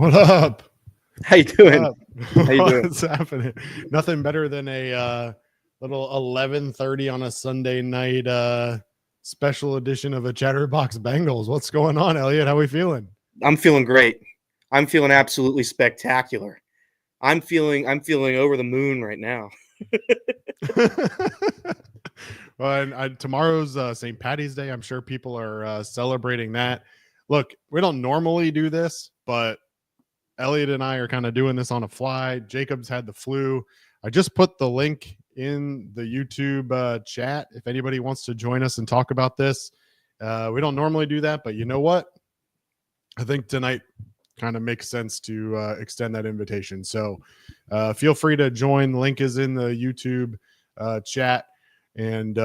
What up? How you doing? How you doing? What's happening? Nothing better than a little 11:30 on a Sunday night special edition of a Chatterbox Bengals. What's going on, Elliot? How we feeling? I'm feeling great. I'm feeling absolutely spectacular. I'm feeling over the moon right now. Well, and tomorrow's St. Patty's Day. I'm sure people are celebrating that. Look, we don't normally do this, but Elliot and I are kind of doing this on a fly. Jacob's had the flu. I just put the link in the YouTube chat if anybody wants to join us and talk about this. We don't normally do that, but you know what? I think tonight kind of makes sense to extend that invitation. So feel free to join. The link is in the YouTube chat, and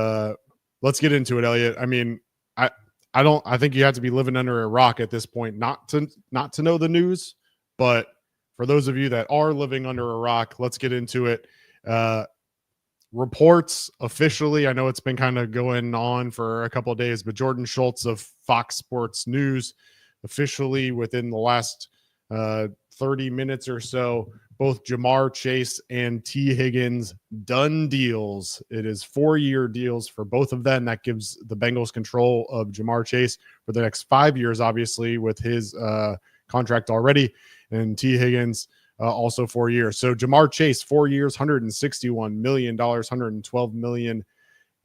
let's get into it, Elliot. I mean, I think you have to be living under a rock at this point not to know the news. But for those of you that are living under a rock, let's get into it. Reports officially, I know it's been kind of going on for a couple of days, but Jordan Schultz of Fox Sports News officially within the last 30 minutes or so, both Jamar Chase and T. Higgins done deals. It is 4-year deals for both of them. That gives the Bengals control of Jamar Chase for the next 5 years, obviously, with his contract already. And T. Higgins also 4 years. So Jamar Chase, 4 years, $161 million, $112 million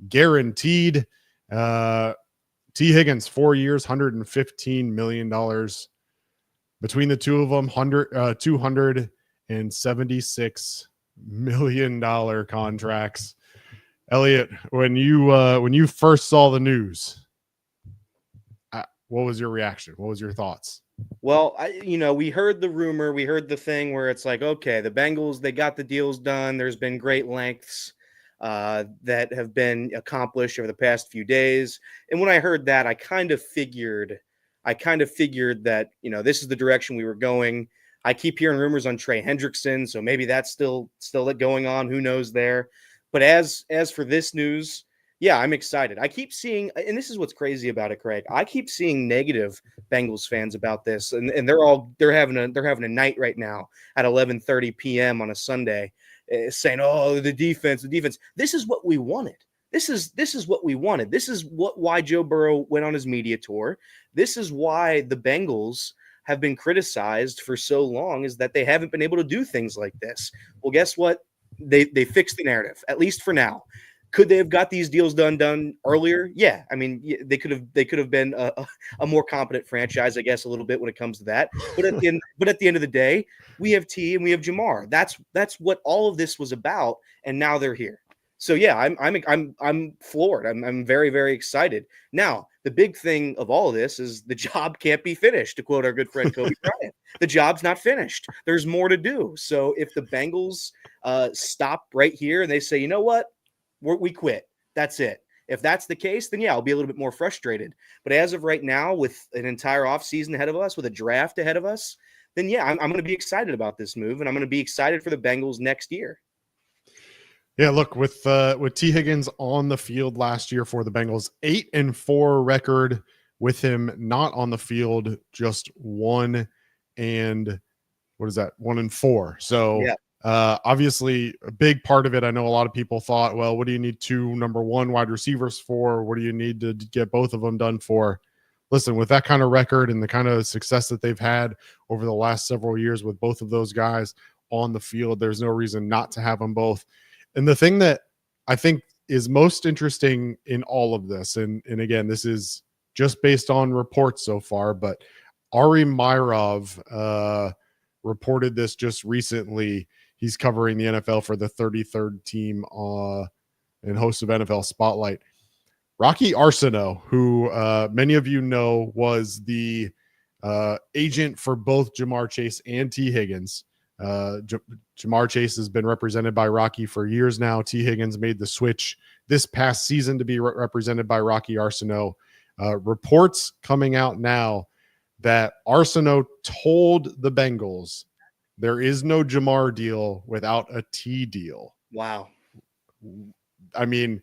guaranteed. T. Higgins, 4 years, $115 million. Between the two of them, $276 million contracts. Elliot, when you first saw the news, what was your reaction? What was your thoughts? Well, we heard the rumor, we heard the thing where it's like, okay, the Bengals, they got the deals done. There's been great lengths that have been accomplished over the past few days. And when I heard that, I kind of figured that, this is the direction we were going. I keep hearing rumors on Trey Hendrickson, so maybe that's still going on. Who knows there? But as for this news, yeah, I'm excited. I keep seeing, and this is what's crazy about it, Craig. I keep seeing negative Bengals fans about this, and they're having a night right now at 11:30 p.m. on a Sunday, saying, "Oh, the defense." This is what we wanted. This is what we wanted. This is why Joe Burrow went on his media tour. This is why the Bengals have been criticized for so long, is that they haven't been able to do things like this. Well, guess what? They fixed the narrative, at least for now. Could they have got these deals done earlier? Yeah. I mean, they could have been a more competent franchise, I guess, a little bit when it comes to that. But at the end of the day, we have T and we have Jamar. That's what all of this was about, and now they're here. So yeah, I'm floored. I'm very, very excited. Now, the big thing of all of this is the job can't be finished, to quote our good friend Kobe Bryant. The job's not finished. There's more to do. So if the Bengals stop right here and they say, you know what? We quit. That's it. If that's the case, then yeah, I'll be a little bit more frustrated. But as of right now, with an entire offseason ahead of us, with a draft ahead of us, then yeah, I'm going to be excited about this move, and I'm going to be excited for the Bengals next year. Yeah, look, with T. Higgins on the field last year for the Bengals, 8-4 record with him not on the field, just 1 and 4. So yeah. Obviously, a big part of it, I know a lot of people thought, well, what do you need 2 number 1 wide receivers for? What do you need to get both of them done for? Listen, with that kind of record and the kind of success that they've had over the last several years with both of those guys on the field, there's no reason not to have them both. And the thing that I think is most interesting in all of this, and again, this is just based on reports so far, but Ari Myrov reported this just recently. He's covering the NFL for the 33rd team and host of NFL Spotlight. Rocky Arsenault, who many of you know was the agent for both Jamar Chase and T. Higgins. Jamar Chase has been represented by Rocky for years now. T. Higgins made the switch this past season to be represented by Rocky Arsenault. Reports coming out now that Arsenault told the Bengals there is no Jamar deal without a T deal. Wow. I mean,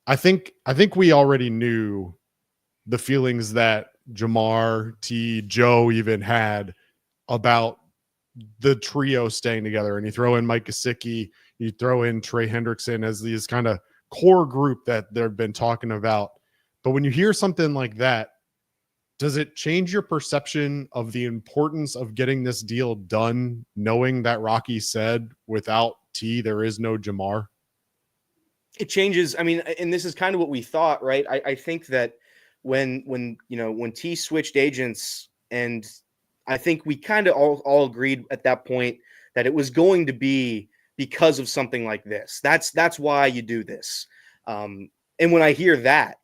I think we already knew the feelings that Jamar, T, Joe even had about the trio staying together, and you throw in Mike Gesicki, you throw in Trey Hendrickson as these kind of core group that they've been talking about. But when you hear something like that, does it change your perception of the importance of getting this deal done, knowing that Rocky said without T, there is no Jamar? It changes. I mean, and this is kind of what we thought, right? I think that when T switched agents, and I think we kind of all agreed at that point that it was going to be because of something like this. That's why you do this. And when I hear that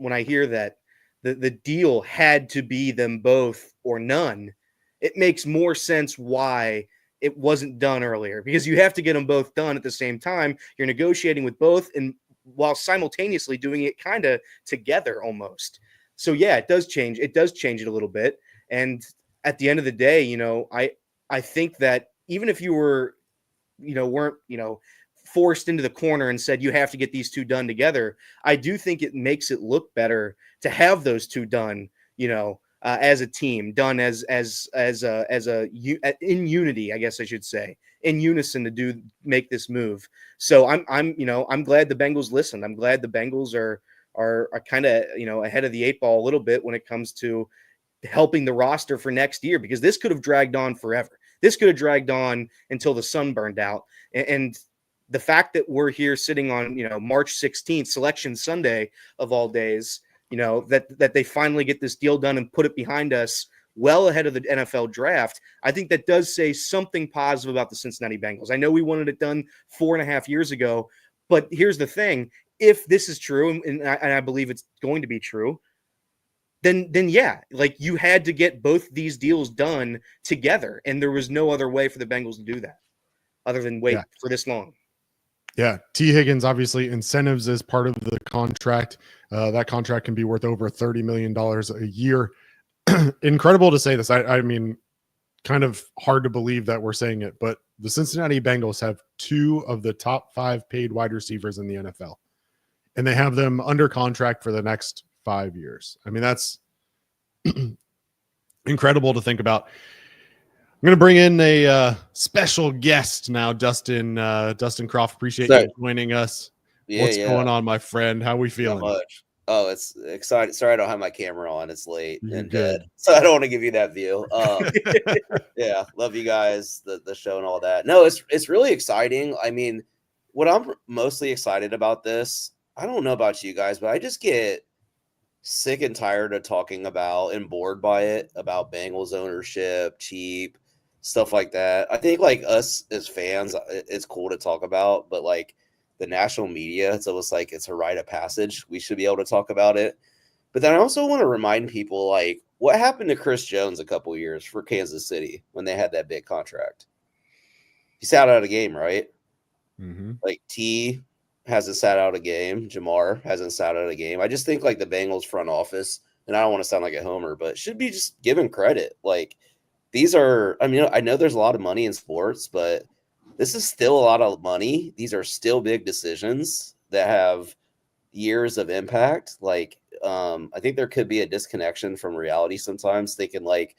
the deal had to be them both or none, it makes more sense why it wasn't done earlier, because you have to get them both done at the same time. You're negotiating with both, and while simultaneously doing it kind of together almost. So yeah, it does change. It does change it a little bit. And at the end of the day, I think that even if you weren't forced into the corner and said you have to get these two done together, I do think it makes it look better to have those two done, as a team, done as in unity, I guess I should say, in unison to make this move. So I'm glad the Bengals listened. I'm glad the Bengals are kind of ahead of the eight ball a little bit when it comes to helping the roster for next year, because this could have dragged on forever. This could have dragged on until the sun burned out. And the fact that we're here sitting on, March 16th, Selection Sunday of all days, that they finally get this deal done and put it behind us well ahead of the NFL draft, I think that does say something positive about the Cincinnati Bengals. I know we wanted it done 4.5 years ago, but here's the thing. If this is true, and I believe it's going to be true, then yeah, like, you had to get both these deals done together, and there was no other way for the Bengals to do that other than wait for this long. Yeah, T. Higgins, obviously, incentives as part of the contract. That contract can be worth over $30 million a year. Incredible to say this. I mean, kind of hard to believe that we're saying it, but the Cincinnati Bengals have 2 of the top 5 paid wide receivers in the NFL, and they have them under contract for the next 5 years. I mean, that's incredible to think about. I'm going to bring in a special guest now, Dustin Croft. Appreciate you joining us. What's going on, my friend? How are we feeling? Not much. Oh, it's exciting. Sorry, I don't have my camera on. It's late and dead, so I don't want to give you that view. Yeah, love you guys, the show and all that. No, it's really exciting. I mean, what I'm mostly excited about this, I don't know about you guys, but I just get sick and tired of talking about and bored by it, about Bengals ownership, cheap, stuff like that. I think, like, us as fans, it's cool to talk about, but like the national media, it's almost like it's a rite of passage. We should be able to talk about it. But then I also want to remind people, like, what happened to Chris Jones a couple years for Kansas City when they had that big contract? He sat out a game, right? Mm-hmm. Like, T hasn't sat out a game. Jamar hasn't sat out a game. I just think, like, the Bengals front office, and I don't want to sound like a homer, but should be just given credit. Like, these are, I mean, I know there's a lot of money in sports, but this is still a lot of money. These are still big decisions that have years of impact. Like, I think there could be a disconnection from reality sometimes, thinking like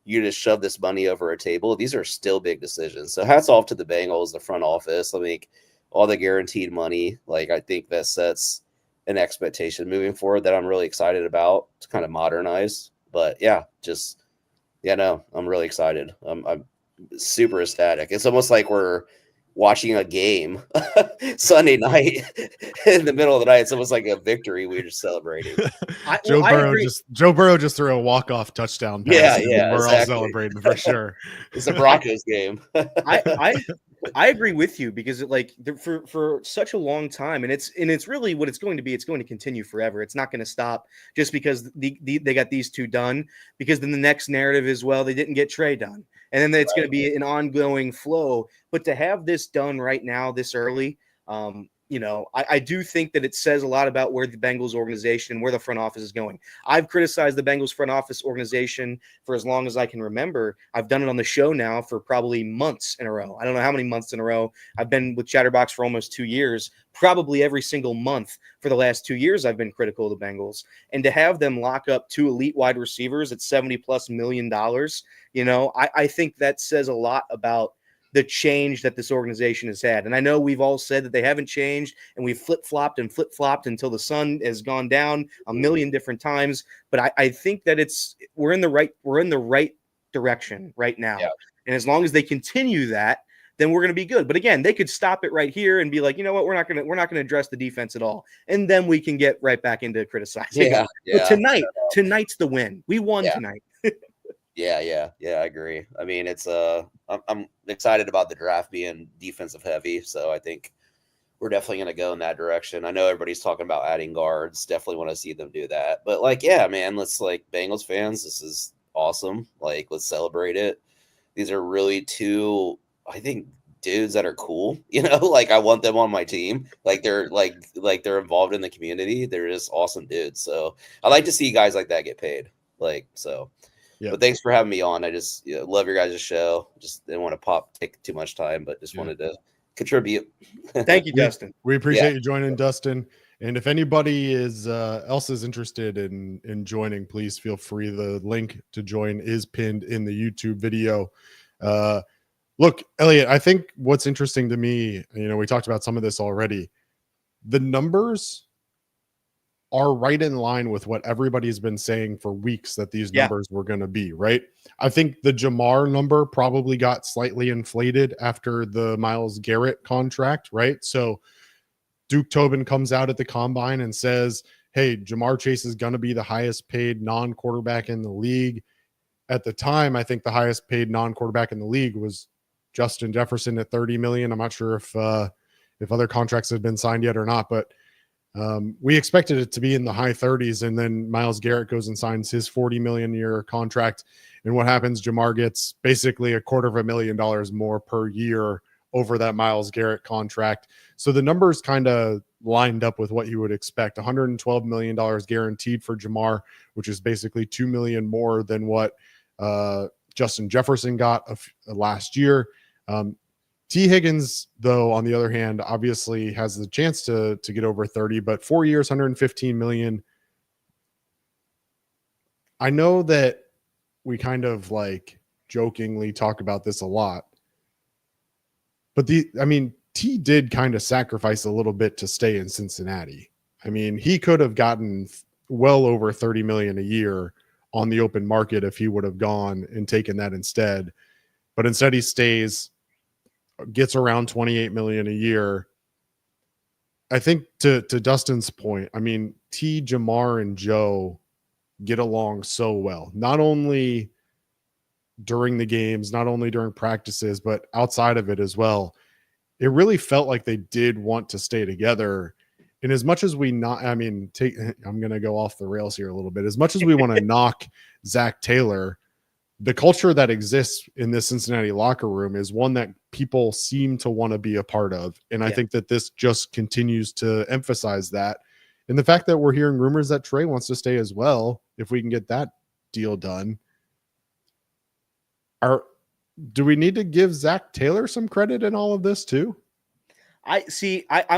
you just shove this money over a table. These are still big decisions. So hats off to the Bengals, the front office. I think all the guaranteed money, like, I think that sets an expectation moving forward that I'm really excited about to kind of modernize. But yeah, I'm really excited. I'm super ecstatic. It's almost like we're watching a game Sunday night in the middle of the night. It's almost like a victory we were just celebrating. Joe Burrow just threw a walk-off touchdown pass. Yeah, we're all celebrating for sure. It's a Broncos game. I agree with you, because for such a long time, and it's really what it's going to be. It's going to continue forever. It's not going to stop just because they got these two done, because then the next narrative is, well, they didn't get Trey done. And then it's going to be an ongoing flow. But to have this done right now, this early, I do think that it says a lot about where the Bengals organization and where the front office is going. I've criticized the Bengals front office organization for as long as I can remember. I've done it on the show now for probably months in a row. I don't know how many months in a row. I've been with Chatterbox for almost 2 years. Probably every single month for the last 2 years, I've been critical of the Bengals. And to have them lock up 2 elite wide receivers at $70+ million, I think that says a lot about the change that this organization has had. And I know we've all said that they haven't changed, and we've flip-flopped until the sun has gone down a million different times. But I think that we're in the right direction right now. Yeah. And as long as they continue that, then we're going to be good. But again, they could stop it right here and be like, you know what, we're not going to address the defense at all. And then we can get right back into criticizing. Yeah. But tonight's the win. We won tonight. Yeah, I agree. I mean, it's I'm excited about the draft being defensive heavy, so I think we're definitely going to go in that direction. I know everybody's talking about adding guards. Definitely want to see them do that. But man, let's Bengals fans, this is awesome. Let's celebrate it. These are really 2, I think, dudes that are cool. I want them on my team. They're they're involved in the community. They're just awesome dudes. So I like to see guys like that get paid. So. Yeah. But thanks for having me on. I just love your guys' show. Just didn't want to take too much time, but just wanted to contribute. Thank you, Dustin. We appreciate you joining, Dustin. And if anybody else is interested in joining, please feel free. The link to join is pinned in the YouTube video. Look, Elliot, I think what's interesting to me, we talked about some of this already. The numbers are right in line with what everybody's been saying for weeks that these numbers were going to be, right? I think the Jamar number probably got slightly inflated after the Myles Garrett contract, right? So Duke Tobin comes out at the combine and says, hey, Jamar Chase is going to be the highest paid non-quarterback in the league. At the time, I think the highest paid non-quarterback in the league was Justin Jefferson at $30 million. I'm not sure if other contracts have been signed yet or not, but we expected it to be in the high 30s, and then Myles Garrett goes and signs his $40 million year contract. And what happens? Jamar gets basically $250,000 more per year over that Myles Garrett contract. So the numbers kind of lined up with what you would expect. $112 million guaranteed for Jamar, which is basically $2 million more than what Justin Jefferson got last year. T. Higgins, though, on the other hand, obviously has the chance to get over 30, but 4 years, $115 million. I know that we kind of jokingly talk about this a lot, but T did kind of sacrifice a little bit to stay in Cincinnati. He could have gotten well over $30 million a year on the open market if he would have gone and taken that instead. But instead he stays, gets around $28 million a year. I think to Dustin's point, T, Jamar, and Joe get along so well, not only during the games, not only during practices, but outside of it as well. It really felt like they did want to stay together. And as much as I'm going to go off the rails here a little bit. As much as we want to knock Zach Taylor, the culture that exists in this Cincinnati locker room is one that people seem to want to be a part of. And I think that this just continues to emphasize that. And the fact that we're hearing rumors that Trey wants to stay as well, if we can get that deal done. Do we need to give Zach Taylor some credit in all of this too? I'm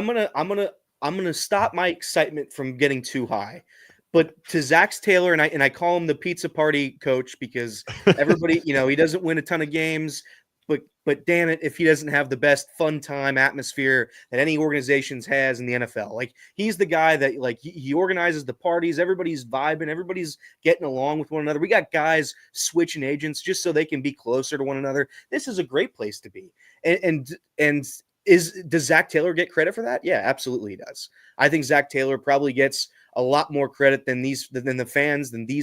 gonna stop my excitement from getting too high. But to Zach Taylor, and I call him the pizza party coach because everybody, he doesn't win a ton of games, but damn it, if he doesn't have the best fun time atmosphere that any organization has in the NFL. He's the guy that he organizes the parties, everybody's vibing, everybody's getting along with one another. We got guys switching agents just so they can be closer to one another. This is a great place to be. And does Zach Taylor get credit for that? Yeah, absolutely he does. I think Zach Taylor probably gets a lot more credit than these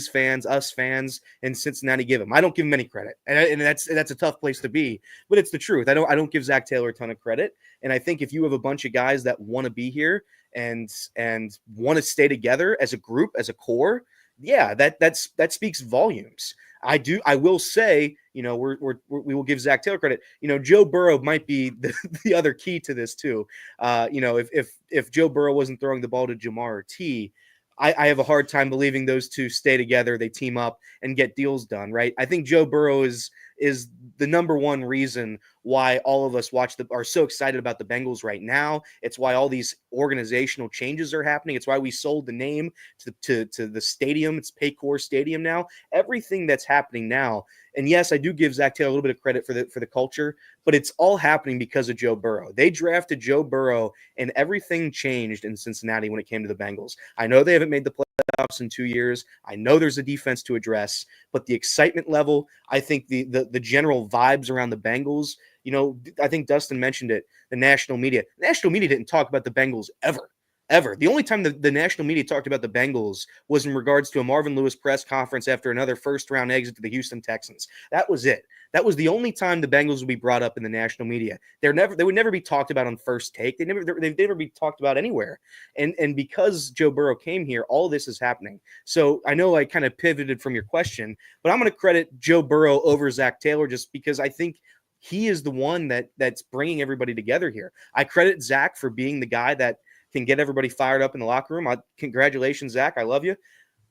fans, us fans in Cincinnati give him. I don't give him any credit, and that's a tough place to be, but it's the truth. I don't give Zach Taylor a ton of credit, and I think if you have a bunch of guys that want to be here and want to stay together as a group, as a core, yeah, that speaks volumes. I will say, we will give Zach Taylor credit. Joe Burrow might be the other key to this too. If Joe Burrow wasn't throwing the ball to Jamar or T, I have a hard time believing those two stay together, they team up and get deals done, right? I think Joe Burrow is the number one reason why all of us are so excited about the Bengals right now. It's why all these organizational changes are happening. It's why we sold the name to the stadium. It's Paycor Stadium now. Everything that's happening now. And yes, I do give Zach Taylor a little bit of credit for the culture, but it's all happening because of Joe Burrow. They drafted Joe Burrow, and everything changed in Cincinnati when it came to the Bengals. I know they haven't made the playoffs in 2 years. I know there's a defense to address, but the excitement level, I think the general vibes around the Bengals, I think Dustin mentioned it, the national media. The national media didn't talk about the Bengals ever. The only time the national media talked about the Bengals was in regards to a Marvin Lewis press conference after another first-round exit to the Houston Texans. That was it. That was the only time the Bengals would be brought up in the national media. They would never be talked about on First Take. They'd never be talked about anywhere. And because Joe Burrow came here, all this is happening. So I know I kind of pivoted from your question, but I'm going to credit Joe Burrow over Zach Taylor just because I think he is the one that's bringing everybody together here. I credit Zach for being the guy that can get everybody fired up in the locker room. Congratulations, Zach. I love you.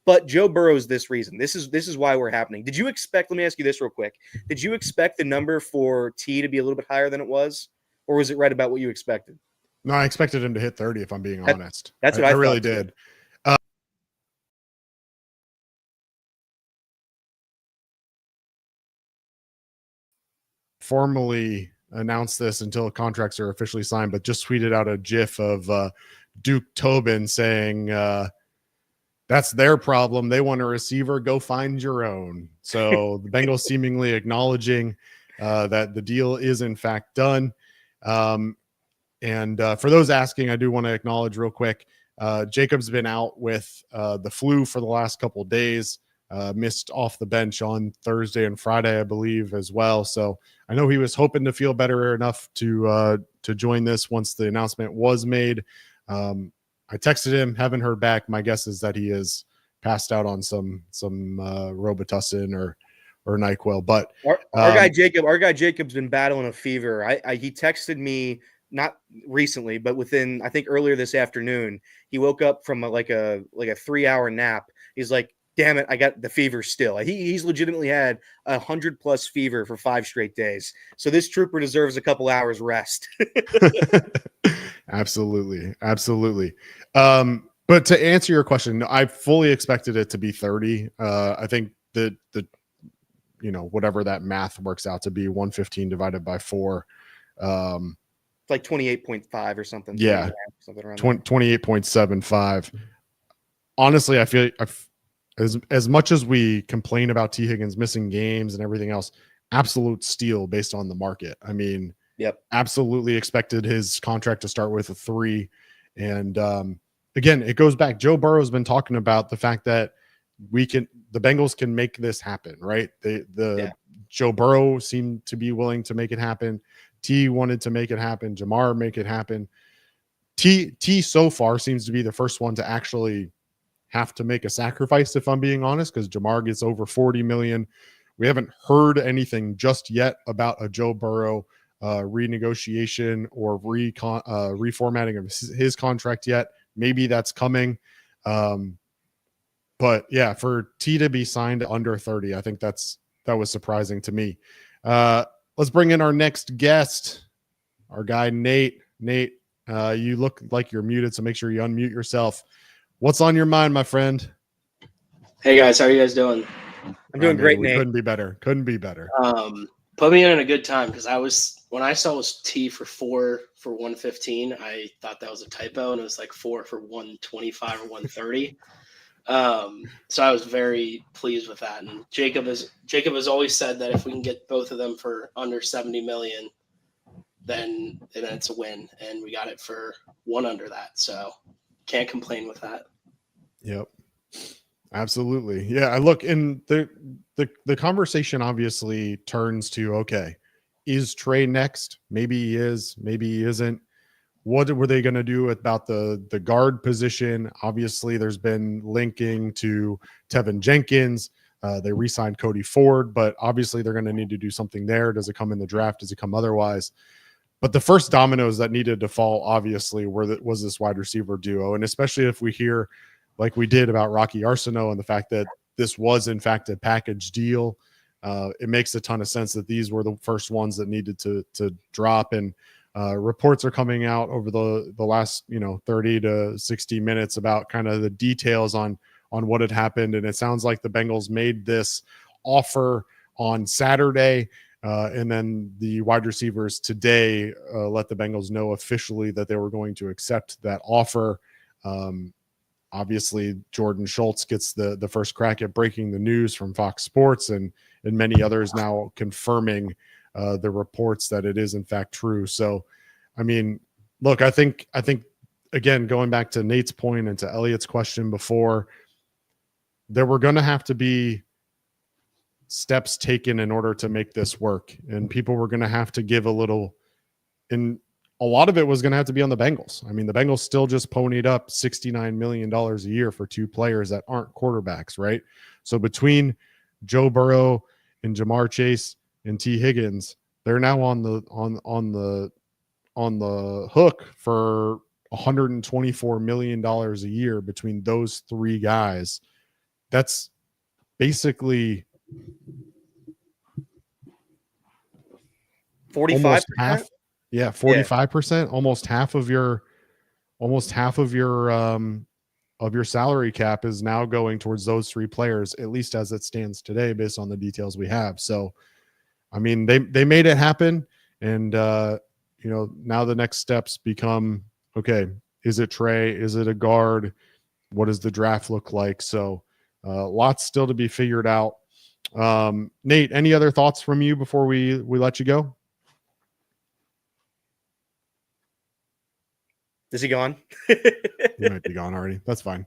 But Joe Burrow is this reason. This is why we're happening. Did you expect, let me ask you this real quick. Did you expect the number for T to be a little bit higher than it was? Or was it right about what you expected? No, I expected him to hit 30, if I'm being honest. That's what I really thought, did. Formally announce this until contracts are officially signed, but just tweeted out a GIF of Duke Tobin saying, that's their problem. They want a receiver. Go find your own. So the Bengals seemingly acknowledging that the deal is in fact done. And for those asking, I do want to acknowledge real quick, Jacob's been out with the flu for the last couple of days. Missed off the bench on Thursday and Friday, I believe, as well. So I know he was hoping to feel better enough to join this once the announcement was made. I texted him, haven't heard back. My guess is that he is passed out on some Robitussin or NyQuil. But our guy Jacob's been battling a fever. He texted me not recently, but within, I think earlier this afternoon. He woke up from like a 3-hour nap. He's like, damn it, I got the fever still. He's legitimately had 100+ fever for 5 straight days. So this trooper deserves a couple hours rest. Absolutely. But to answer your question, I fully expected it to be 30. I think that whatever that math works out to be, 115 divided by 4. Like 28.5 or something. Yeah. Something around 28.75. Honestly, I feel as much as we complain about T. Higgins missing games and everything else, absolute steal based on the market. I mean, yep, absolutely expected his contract to start with a 3. And again, it goes back. Joe Burrow has been talking about the fact that the Bengals can make this happen, right? Joe Burrow seemed to be willing to make it happen. T wanted to make it happen. Jamar make it happen. T so far seems to be the first one to actually have to make a sacrifice, if I'm being honest, because Jamar gets over $40 million. We haven't heard anything just yet about a Joe Burrow renegotiation or reformatting of his contract yet. Maybe that's coming. But yeah, for T to be signed under 30, I think that was surprising to me. Let's bring in our next guest, our guy, Nate. Nate, you look like you're muted, so make sure you unmute yourself. What's on your mind, my friend? Hey guys, how are you guys doing? I'm doing great, Nate. Couldn't be better. Put me in a good time because when I saw it was T for 4 for 115, I thought that was a typo, and it was like 4 for 125 or 130. So I was very pleased with that. And Jacob has always said that if we can get both of them for under 70 million, then it's a win, and we got it for 1 under that. So can't complain with that. Yep. Absolutely. Yeah. I look, and the conversation obviously turns to, okay, is Trey next? Maybe he is, maybe he isn't. What were they going to do about the guard position? Obviously, there's been linking to Tevin Jenkins. They re-signed Cody Ford, but obviously they're going to need to do something there. Does it come in the draft? Does it come otherwise? But the first dominoes that needed to fall, obviously, was this wide receiver duo. And especially if we hear, like we did about Rocky Arsenault and the fact that this was, in fact, a package deal, it makes a ton of sense that these were the first ones that needed to drop. And reports are coming out over the last 30 to 60 minutes about kind of the details on what had happened. And it sounds like the Bengals made this offer on Saturday. And then the wide receivers today let the Bengals know officially that they were going to accept that offer. Obviously, Jordan Schultz gets the first crack at breaking the news from Fox Sports, and many others now confirming the reports that it is in fact true. So, I mean, look, I think again, going back to Nate's point and to Elliot's question before, there were going to have to be steps taken in order to make this work, and people were going to have to give a little, and a lot of it was going to have to be on the Bengals. I mean, the Bengals still just ponied up $69 million a year for two players that aren't quarterbacks, right? So between Joe Burrow and Jamar Chase and T Higgins, they're now on the hook for $124 million a year between those three guys. That's basically 45%. Half. Yeah, 45%, almost half of your salary cap is now going towards those three players, at least as it stands today, based on the details we have. So, I mean, they made it happen, and now the next steps become, okay, is it Trey? Is it a guard? What does the draft look like? So, lots still to be figured out. Nate, any other thoughts from you before we let you go? Is he gone? He might be gone already. That's fine.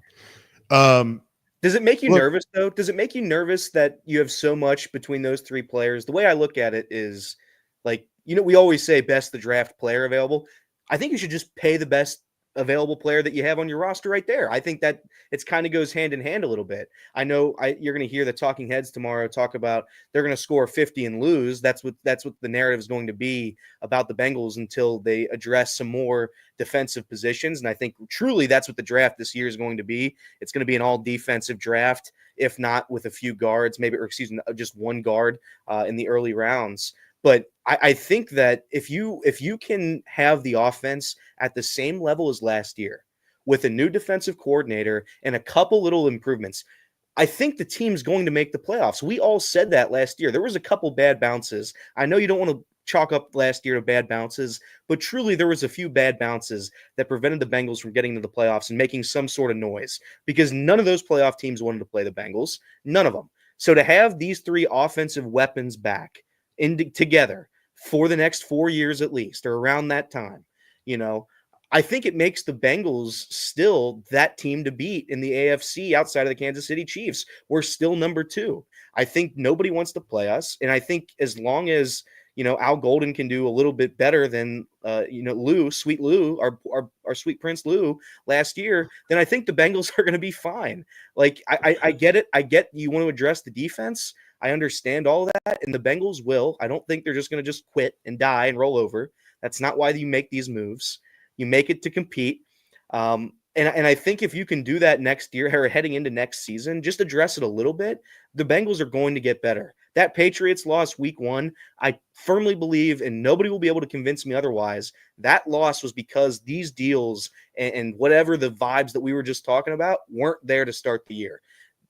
Does it make you nervous, though? Does it make you nervous that you have so much between those three players? The way I look at it is, like, we always say best the draft player available. I think you should just pay the best available player that you have on your roster right there. I think that it's kind of goes hand in hand a little bit. I know you're going to hear the talking heads tomorrow talk about they're going to score 50 and lose. That's what the narrative is going to be about the Bengals until they address some more defensive positions. And I think truly that's what the draft this year is going to be. It's going to be an all defensive draft, if not with a few guards, just one guard in the early rounds. But I think that if you can have the offense at the same level as last year with a new defensive coordinator and a couple little improvements, I think the team's going to make the playoffs. We all said that last year. There was a couple bad bounces. I know you don't want to chalk up last year to bad bounces, but truly there was a few bad bounces that prevented the Bengals from getting to the playoffs and making some sort of noise, because none of those playoff teams wanted to play the Bengals. None of them. So to have these three offensive weapons back together for the next 4 years at least, or around that time, I think it makes the Bengals still that team to beat in the AFC outside of the Kansas City Chiefs. We're still number 2. I think nobody wants to play us. And I think as long as, Al Golden can do a little bit better than, Sweet Lou, our sweet Prince Lou last year, then I think the Bengals are going to be fine. Like, I get it. I get you want to address the defense. I understand all that, and the Bengals will. I don't think they're just going to just quit and die and roll over. That's not why you make these moves. You make it to compete. And I think if you can do that next year or heading into next season, just address it a little bit, the Bengals are going to get better. That Patriots loss week 1, I firmly believe, and nobody will be able to convince me otherwise, that loss was because these deals and whatever the vibes that we were just talking about weren't there to start the year.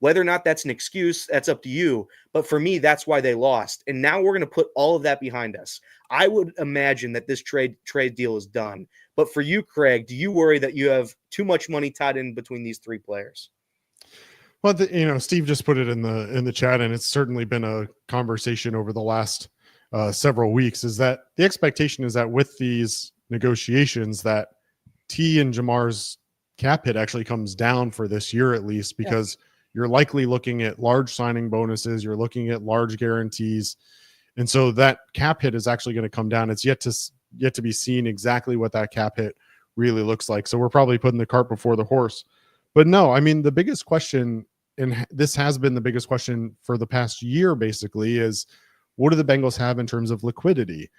Whether or not that's an excuse, that's up to you. But for me, that's why they lost. And now we're going to put all of that behind us. I would imagine that this trade deal is done. But for you, Craig, do you worry that you have too much money tied in between these three players? Well, Steve just put it in the chat, and it's certainly been a conversation over the last several weeks, is that the expectation is that with these negotiations that T and Jamar's cap hit actually comes down for this year, at least, because you're likely looking at large signing bonuses. You're looking at large guarantees. And so that cap hit is actually going to come down. It's yet to be seen exactly what that cap hit really looks like. So we're probably putting the cart before the horse. But no, I mean, the biggest question and this has been the biggest question for the past year, basically, is what do the Bengals have in terms of liquidity?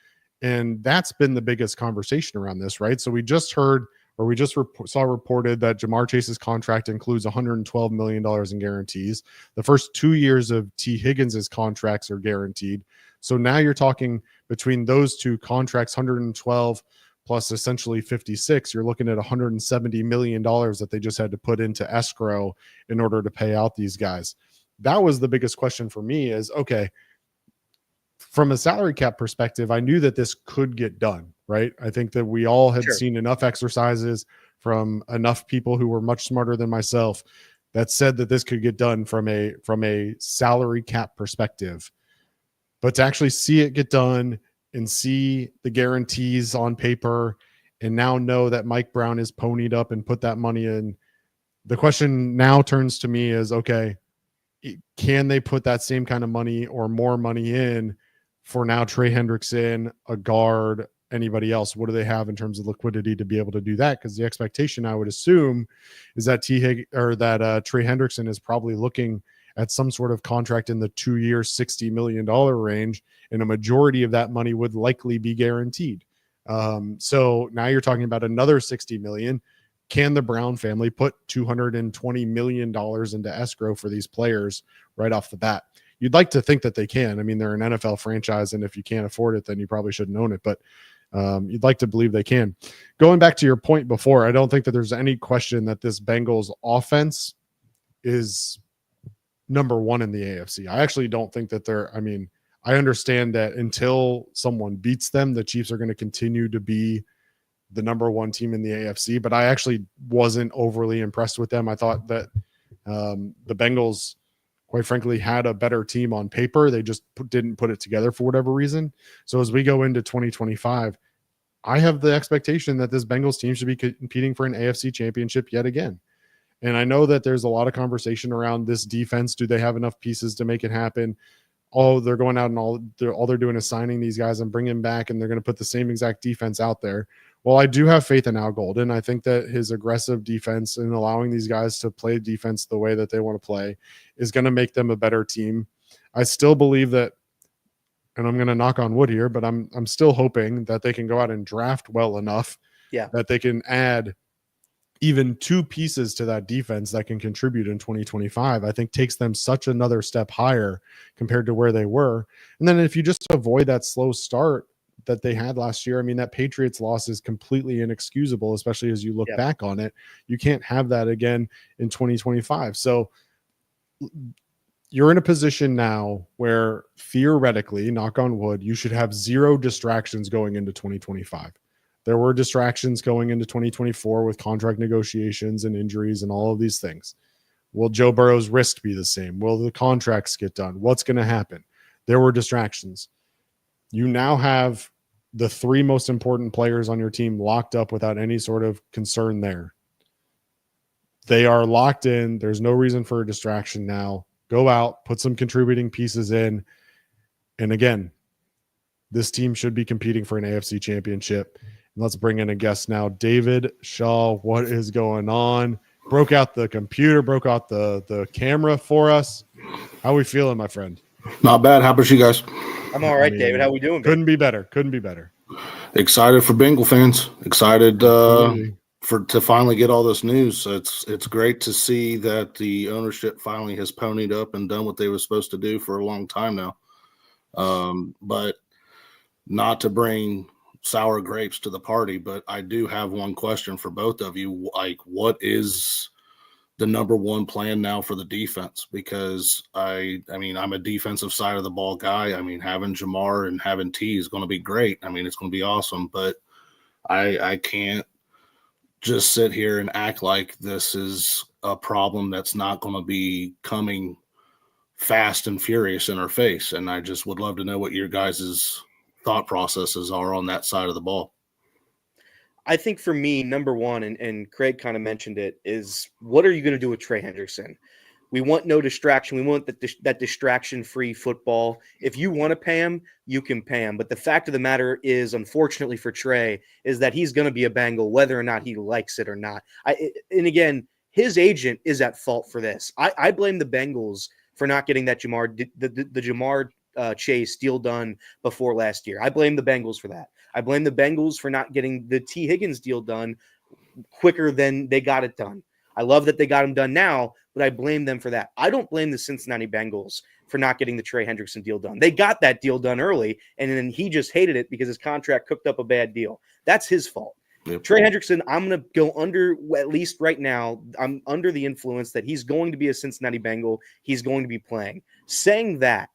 And that's been the biggest conversation around this, right? So we just heard, or we just saw reported that Jamar Chase's contract includes $112 million in guarantees. The first 2 years of T. Higgins' contracts are guaranteed. So now you're talking between those two contracts, 112 plus essentially 56, you're looking at $170 million that they just had to put into escrow in order to pay out these guys. That was the biggest question for me is, okay, from a salary cap perspective, I knew that this could get done, right? I think that we all had seen enough exercises from enough people who were much smarter than myself that said that this could get done from a salary cap perspective. But to actually see it get done and see the guarantees on paper and now know that Mike Brown is ponied up and put that money in, the question now turns to me is, okay, can they put that same kind of money or more money in for now Trey Hendrickson, a guard, anybody else? What do they have in terms of liquidity to be able to do that? Because the expectation, I would assume, is that Trey Hendrickson is probably looking at some sort of contract in the 2 year, $60 million range, and a majority of that money would likely be guaranteed. So now you're talking about another $60 million. Can the Brown family put $220 million into escrow for these players right off the bat? You'd like to think that they can. I mean, they're an NFL franchise, and if you can't afford it, then you probably shouldn't own it. But you'd like to believe they can. Going back to your point before, I don't think that there's any question that this Bengals offense is number one in the AFC. I actually don't think that I understand that until someone beats them, the Chiefs are going to continue to be the number one team in the AFC, but I actually wasn't overly impressed with them. I thought that the Bengals, quite frankly, had a better team on paper. They just didn't put it together for whatever reason. So as we go into 2025, I have the expectation that this Bengals team should be competing for an AFC championship yet again. And I know that there's a lot of conversation around this defense. Do they have enough pieces to make it happen? Oh, they're going out and all they're doing is signing these guys and bringing them back, and they're going to put the same exact defense out there. Well, I do have faith in Al Golden. I think that his aggressive defense and allowing these guys to play defense the way that they want to play is going to make them a better team. I still believe that, and I'm going to knock on wood here, but I'm still hoping that they can go out and draft well enough that they can add even two pieces to that defense that can contribute in 2025. I think takes them such another step higher compared to where they were. And then if you just avoid that slow start that they had last year, I mean, that Patriots loss is completely inexcusable, especially as you look back on it. You can't have that again in 2025. So you're in a position now where theoretically, knock on wood, you should have zero distractions going into 2025. There were distractions going into 2024 with contract negotiations and injuries and all of these things. Will Joe Burrow's wrist be the same? Will the contracts get done? What's going to happen? There were distractions. You now have the three most important players on your team locked up without any sort of concern there. They are locked in. There's no reason for a distraction now. Go out, put some contributing pieces in. And again, this team should be competing for an AFC championship. And let's bring in a guest now. David Shaw, what is going on? Broke out the computer, broke out the camera for us. How are we feeling, my friend? Not bad. How about you guys? I'm all right, David. How we doing? Couldn't be better. Couldn't be better. Excited for Bengal fans. Excited to finally get all this news. It's great to see that the ownership finally has ponied up and done what they were supposed to do for a long time now. But not to bring sour grapes to the party, but I do have one question for both of you. Like, what is the number one plan now for the defense? Because I mean, I'm a defensive side of the ball guy. I mean, having Jamar and having T is going to be great. I mean, it's going to be awesome, but I can't just sit here and act like this is a problem that's not going to be coming fast and furious in our face. And I just would love to know what your guys' thought processes are on that side of the ball. I think for me, number one, and Craig kind of mentioned it, is what are you going to do with Trey Hendrickson? We want no distraction. We want that distraction-free football. If you want to pay him, you can pay him. But the fact of the matter is, unfortunately for Trey, is that he's going to be a Bengal whether or not he likes it or not. And again, his agent is at fault for this. I blame the Bengals for not getting that Jamar Chase deal done before last year. I blame the Bengals for that. I blame the Bengals for not getting the T. Higgins deal done quicker than they got it done. I love that they got him done now, but I blame them for that. I don't blame the Cincinnati Bengals for not getting the Trey Hendrickson deal done. They got that deal done early, and then he just hated it because his contract cooked up a bad deal. That's his fault. Yep. Trey Hendrickson, I'm going to go under, at least right now, I'm under the influence that he's going to be a Cincinnati Bengal. He's going to be playing. Saying that,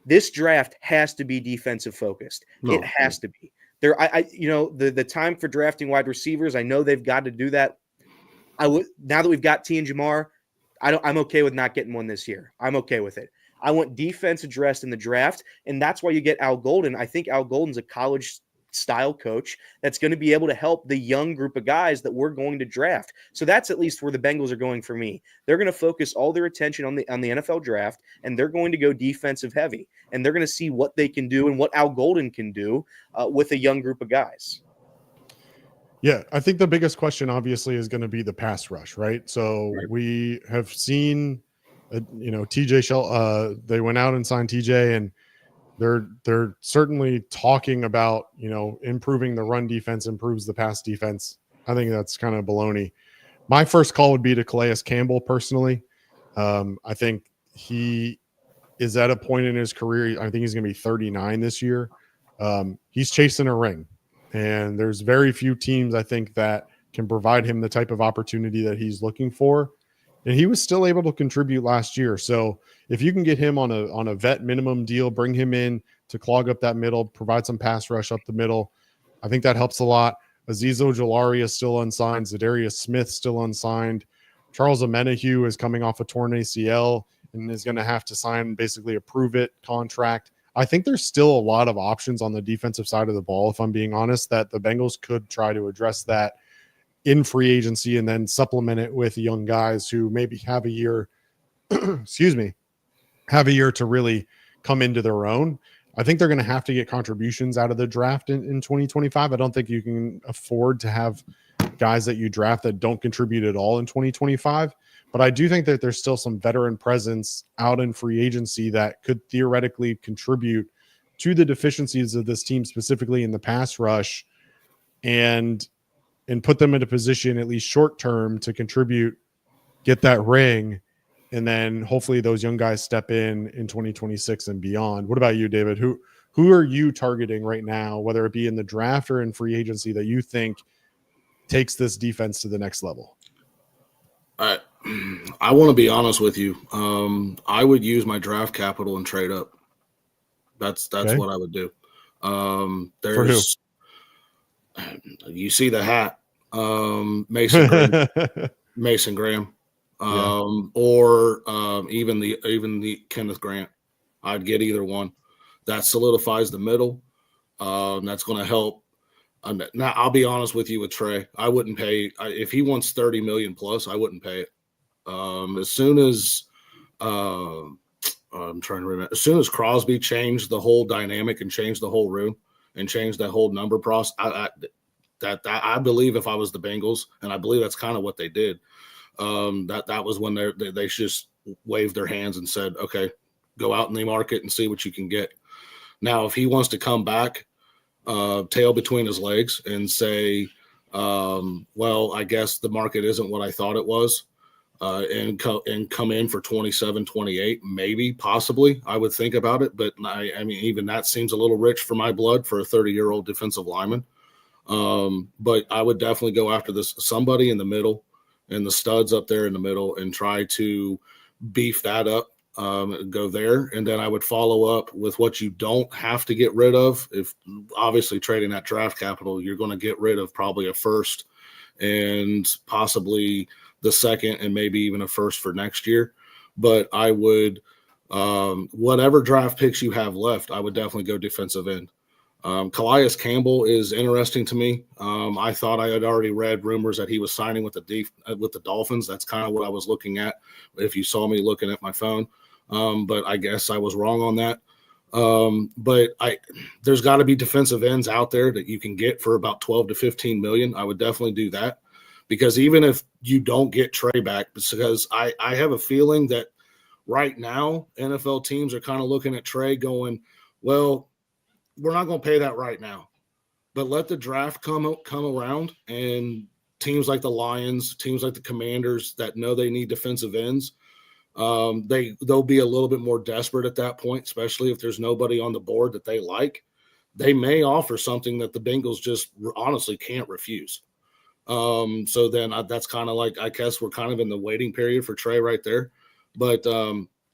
this draft has to be defensive focused. It has to be. The time for drafting wide receivers, I know they've got to do that. Now that we've got T and Jamar, I'm okay with not getting one this year. I'm okay with it. I want defense addressed in the draft, and that's why you get Al Golden. I think Al Golden's a college-style coach that's going to be able to help the young group of guys that we're going to draft. So that's at least where the Bengals are going for me. They're going to focus all their attention on the NFL draft, and they're going to go defensive heavy, and they're going to see what they can do and what Al Golden can do with a young group of guys. Yeah, I think the biggest question obviously is going to be the pass rush, right? So we have seen, TJ Shell. They went out and signed TJ, and they're certainly talking about improving the run defense, improves the pass defense. I think that's kind of baloney. My first call would be to Calais Campbell personally. I think he is at a point in his career. I think he's going to be 39 this year. He's chasing a ring. And there's very few teams, I think, that can provide him the type of opportunity that he's looking for. And he was still able to contribute last year. So if you can get him on a vet minimum deal, bring him in to clog up that middle, provide some pass rush up the middle, I think that helps a lot. Azeez Ojulari is still unsigned. Zadarius Smith still unsigned. Charles Omenihu is coming off a torn ACL and is going to have to sign basically a prove-it contract. I think there's still a lot of options on the defensive side of the ball, if I'm being honest, that the Bengals could try to address that in free agency and then supplement it with young guys who maybe have a year, have a year to really come into their own. I think they're going to have to get contributions out of the draft in 2025. I don't think you can afford to have guys that you draft that don't contribute at all in 2025. But I do think that there's still some veteran presence out in free agency that could theoretically contribute to the deficiencies of this team, specifically in the pass rush, and put them in a position, at least short term, to contribute, get that ring, and then hopefully those young guys step in 2026 and beyond. What about you, David? Who are you targeting right now, whether it be in the draft or in free agency, that you think takes this defense to the next level? I want to be honest with you. I would use my draft capital and trade up. That's okay. What I would do. For who? You see the hat, Mason Graham, or even the Kenneth Grant. I'd get either one. That solidifies the middle. That's going to help. Now I'll be honest with you with Trey. I wouldn't pay if he wants $30 million plus. I wouldn't pay it. As soon as I'm trying to remember, as soon as Crosby changed the whole dynamic and changed the whole room and changed that whole number process, I believe if I was the Bengals, and I believe that's kind of what they did. That was when they just waved their hands and said, "Okay, go out in the market and see what you can get." Now, if he wants to come back, tail between his legs, and say, "Well, I guess the market isn't what I thought it was," and come in for 27, 28, maybe, possibly, I would think about it. But I mean, even that seems a little rich for my blood for a 30-year-old defensive lineman. But I would definitely go after somebody in the middle and the studs up there in the middle and try to beef that up, go there. And then I would follow up with what you don't have to get rid of. If obviously trading that draft capital, you're going to get rid of probably a first and possibly the second and maybe even a first for next year. But I would, whatever draft picks you have left, I would definitely go defensive end. Calais Campbell is interesting to me. I thought I had already read rumors that he was signing with the Dolphins. That's kind of what I was looking at if you saw me looking at my phone. But I guess I was wrong on that. But there's got to be defensive ends out there that you can get for about 12 to 15 million. I would definitely do that. because even if you don't get Trey back, because I have a feeling that right now NFL teams are kind of looking at Trey going, well, we're not going to pay that right now, but let the draft come around, and teams like the Lions, teams like the Commanders that know they need defensive ends, they'll be a little bit more desperate at that point, especially if there's nobody on the board that they like. They may offer something that the Bengals just honestly can't refuse. So then that's kind of like, I guess we're kind of in the waiting period for Trey right there. But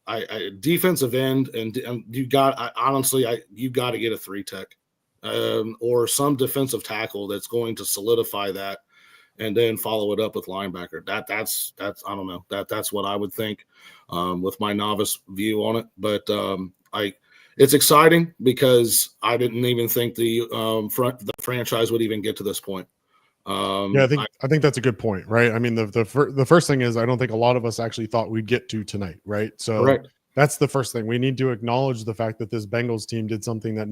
I defensive end, and you got you got to get a 3-tech or some defensive tackle that's going to solidify that, and then follow it up with linebacker. That's I don't know, that's what I would think with my novice view on it. But it's exciting because I didn't even think the franchise would even get to this point. I think that's a good point, right? I mean, the first thing is I don't think a lot of us actually thought we'd get to tonight, right? So correct. That's the first thing. We need to acknowledge the fact that this Bengals team did something that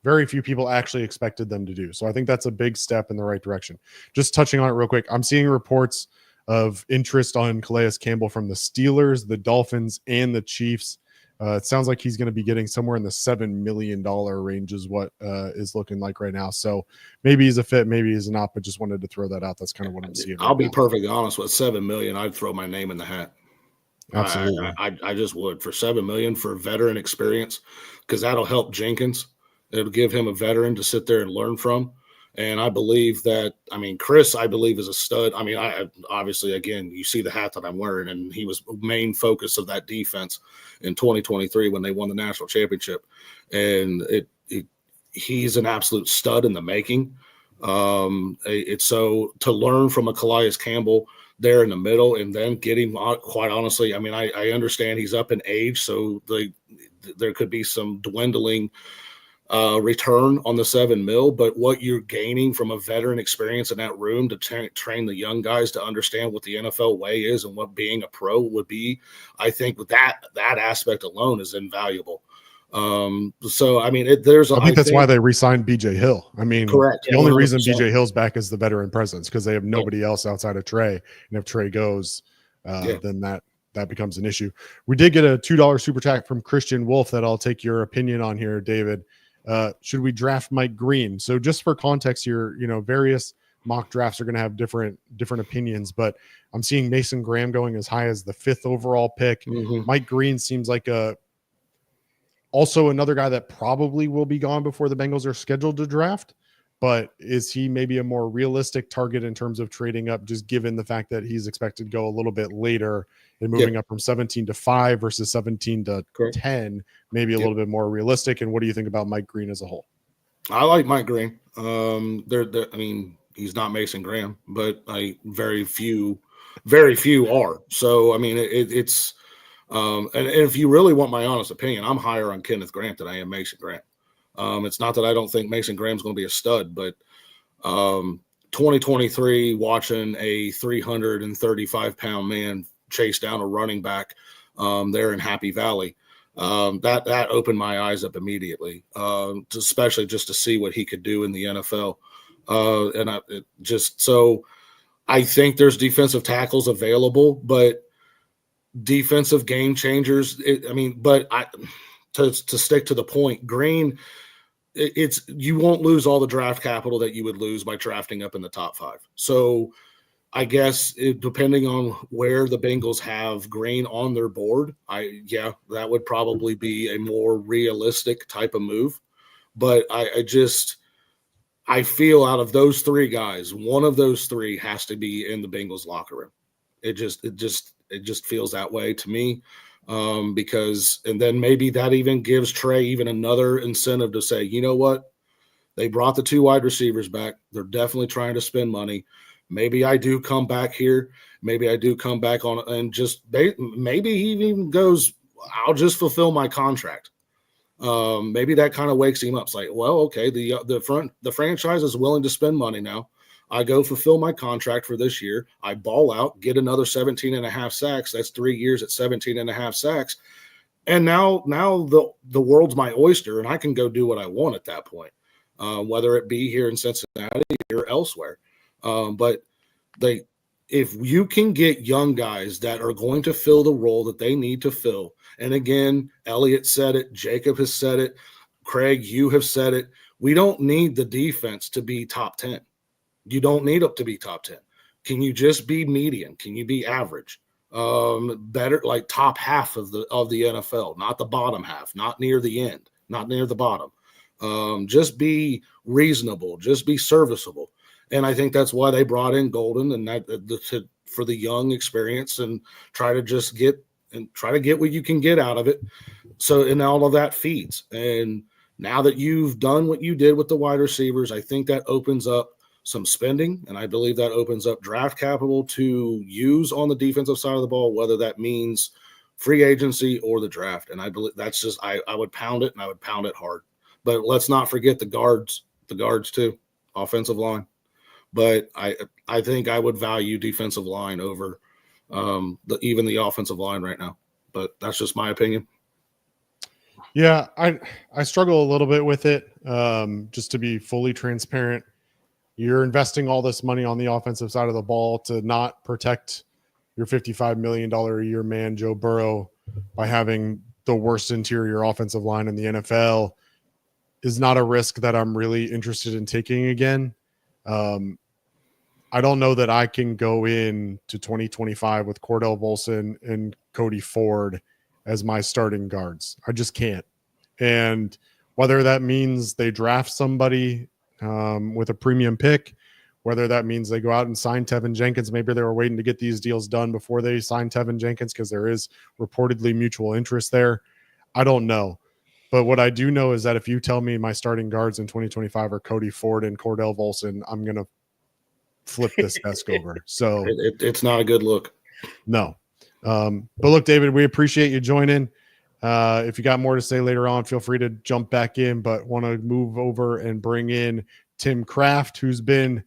very few people actually expected them to do. So I think that's a big step in the right direction. Just touching on it real quick, I'm seeing reports of interest on Calais Campbell from the Steelers, the Dolphins, and the Chiefs. It sounds like he's going to be getting somewhere in the $7 million range is what is looking like right now. So maybe he's a fit, maybe he's not, but just wanted to throw that out. That's kind of what I'm seeing. I'll be perfectly honest, with $7 million, I'd throw my name in the hat. Absolutely. I just would, for $7 million for veteran experience, because that'll help Jenkins. It'll give him a veteran to sit there and learn from. And I believe that, Chris, I believe, is a stud. I obviously, again, you see the hat that I'm wearing, and he was main focus of that defense in 2023 when they won the national championship. And he's an absolute stud in the making. It's so to learn from a Calais Campbell there in the middle, and then get him, quite honestly, I understand he's up in age, so there could be some dwindling return on the $7 million, but what you're gaining from a veteran experience in that room to train the young guys to understand what the NFL way is and what being a pro would be, I think that aspect alone is invaluable. So I think that's why they re-signed BJ Hill. Correct. The only reason BJ Hill's back is the veteran presence, because they have nobody else outside of Trey, and if Trey goes, then that becomes an issue. We did get a $2 super chat from Christian Wolf that I'll take your opinion on here, David. Should we draft Mike Green? So just for context here, various mock drafts are going to have different opinions, but I'm seeing Mason Graham going as high as the 5th overall pick. Mm-hmm. Mike Green seems like also another guy that probably will be gone before the Bengals are scheduled to draft, but is he maybe a more realistic target in terms of trading up, just given the fact that he's expected to go a little bit later and moving up from 17 to 5 versus 17 to 10, maybe a little bit more realistic? And what do you think about Mike Green as a whole? I like Mike Green. He's not Mason Graham, but very few are. So, it's and if you really want my honest opinion, I'm higher on Kenneth Grant than I am Mason Graham. It's not that I don't think Mason Graham's going to be a stud, but 2023, watching a 335-pound man chase down a running back there in Happy Valley, that opened my eyes up immediately, especially just to see what he could do in the NFL. I think there's defensive tackles available, but defensive game changers. To stick to the point, Green, you won't lose all the draft capital that you would lose by drafting up in the top 5. So I guess depending on where the Bengals have Green on their board, that would probably be a more realistic type of move. But I feel out of those 3 guys, one of those 3 has to be in the Bengals locker room. It just feels that way to me. Because then maybe that even gives Trey even another incentive to say, you know what, they brought the 2 wide receivers back. They're definitely trying to spend money. Maybe I do come back here. Maybe I do come back on and just maybe he even goes, I'll just fulfill my contract. Maybe that kind of wakes him up. It's like, well, okay, the franchise is willing to spend money now. I go fulfill my contract for this year. I ball out, get another 17.5 sacks. That's 3 years at 17.5 sacks. And now the world's my oyster, and I can go do what I want at that point, whether it be here in Cincinnati or elsewhere. But If you can get young guys that are going to fill the role that they need to fill, and again, Elliot said it, Jacob has said it, Craig, you have said it, we don't need the defense to be top 10. You don't need it to be top 10. Can you just be median? Can you be average? Better, like top half of the NFL, not the bottom half, not near the end, not near the bottom. Just be reasonable, just be serviceable. And I think that's why they brought in Golden and for the young experience and try to get what you can get out of it. So, and all of that feeds. And now that you've done what you did with the wide receivers, I think that opens up some spending, and I believe that opens up draft capital to use on the defensive side of the ball, whether that means free agency or the draft. And I believe that's just I would pound it, and I would pound it hard. But let's not forget the guards too, offensive line. But I think I would value defensive line over even the offensive line right now. But that's just my opinion. Yeah, I struggle a little bit with it. Just to be fully transparent, you're investing all this money on the offensive side of the ball to not protect your $55 million a year man, Joe Burrow, by having the worst interior offensive line in the NFL is not a risk that I'm really interested in taking again. I don't know that I can go in to 2025 with Cordell Volson and Cody Ford as my starting guards. I just can't. And whether that means they draft somebody with a premium pick, whether that means they go out and sign Tevin Jenkins, maybe they were waiting to get these deals done before they sign Tevin Jenkins because there is reportedly mutual interest there. I don't know. But what I do know is that if you tell me my starting guards in 2025 are Cody Ford and Cordell Volson, I'm going to flip this desk over. So it's not a good look. No. But look, David, we appreciate you joining. If you got more to say later on, feel free to jump back in, but want to move over and bring in Tim Kraft, who's been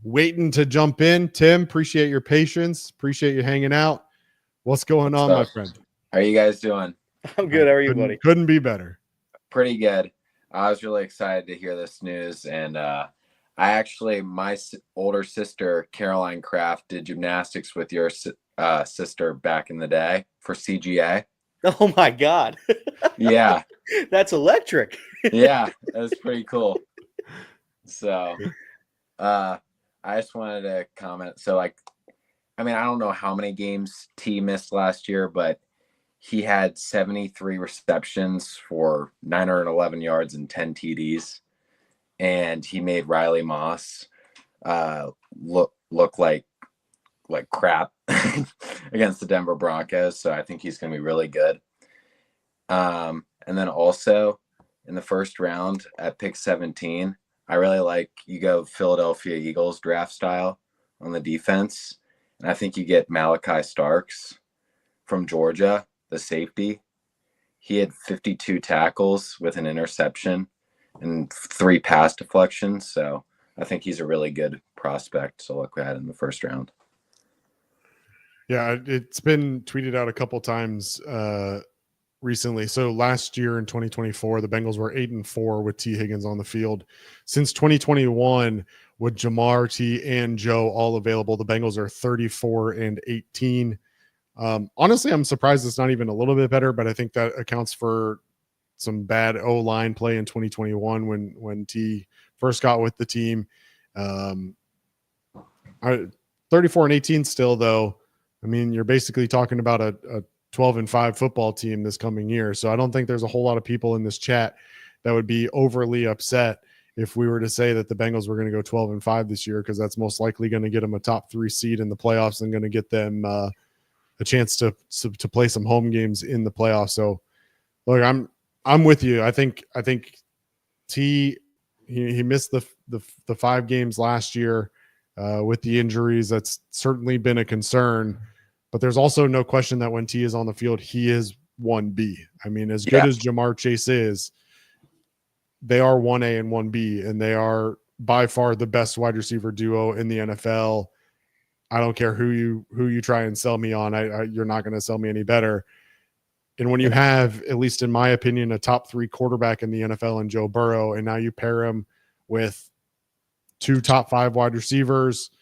waiting to jump in. Tim, appreciate your patience. Appreciate you hanging out. What's going on, my friend? How are you guys doing? I'm good. How are you, buddy? Couldn't be better. Pretty good. I was really excited to hear this news. And my older sister, Caroline Kraft, did gymnastics with your sister back in the day for CGA. Oh, my God. Yeah. That's electric. Yeah, that's pretty cool. So I just wanted to comment. So, I don't know how many games T missed last year, but he had 73 receptions for 911 yards and 10 TDs. And he made Riley Moss look like crap against the Denver Broncos. So I think he's going to be really good. And then also in the first round at pick 17, I really like you go Philadelphia Eagles draft style on the defense. And I think you get Malachi Starks from Georgia, the safety. He had 52 tackles with an interception and 3 pass deflections. So I think he's a really good prospect to look at in the first round. Yeah, it's been tweeted out a couple times recently. So last year in 2024, the Bengals were 8-4 with T. Higgins on the field. Since 2021, with Jamar, T, and Joe all available, the Bengals are 34-18. Honestly, I'm surprised it's not even a little bit better, but I think that accounts for some bad O-line play in 2021 when T first got with the team. 34-18 still, though. I mean, you're basically talking about a 12-5 football team this coming year. So I don't think there's a whole lot of people in this chat that would be overly upset if we were to say that the Bengals were going to go 12-5 this year, because that's most likely going to get them a top 3 seed in the playoffs and going to get them a chance to play some home games in the playoffs. So look, I'm with you. I think T he missed the 5 games last year with the injuries. That's certainly been a concern. But there's also no question that when T is on the field, he is 1B. I mean, as good as Jamar Chase is, they are 1A and 1B, and they are by far the best wide receiver duo in the NFL. I don't care who you try and sell me on. You're not going to sell me any better. And when you have, at least in my opinion, a top 3 quarterback in the NFL in Joe Burrow, and now you pair him with 2 top 5 wide receivers,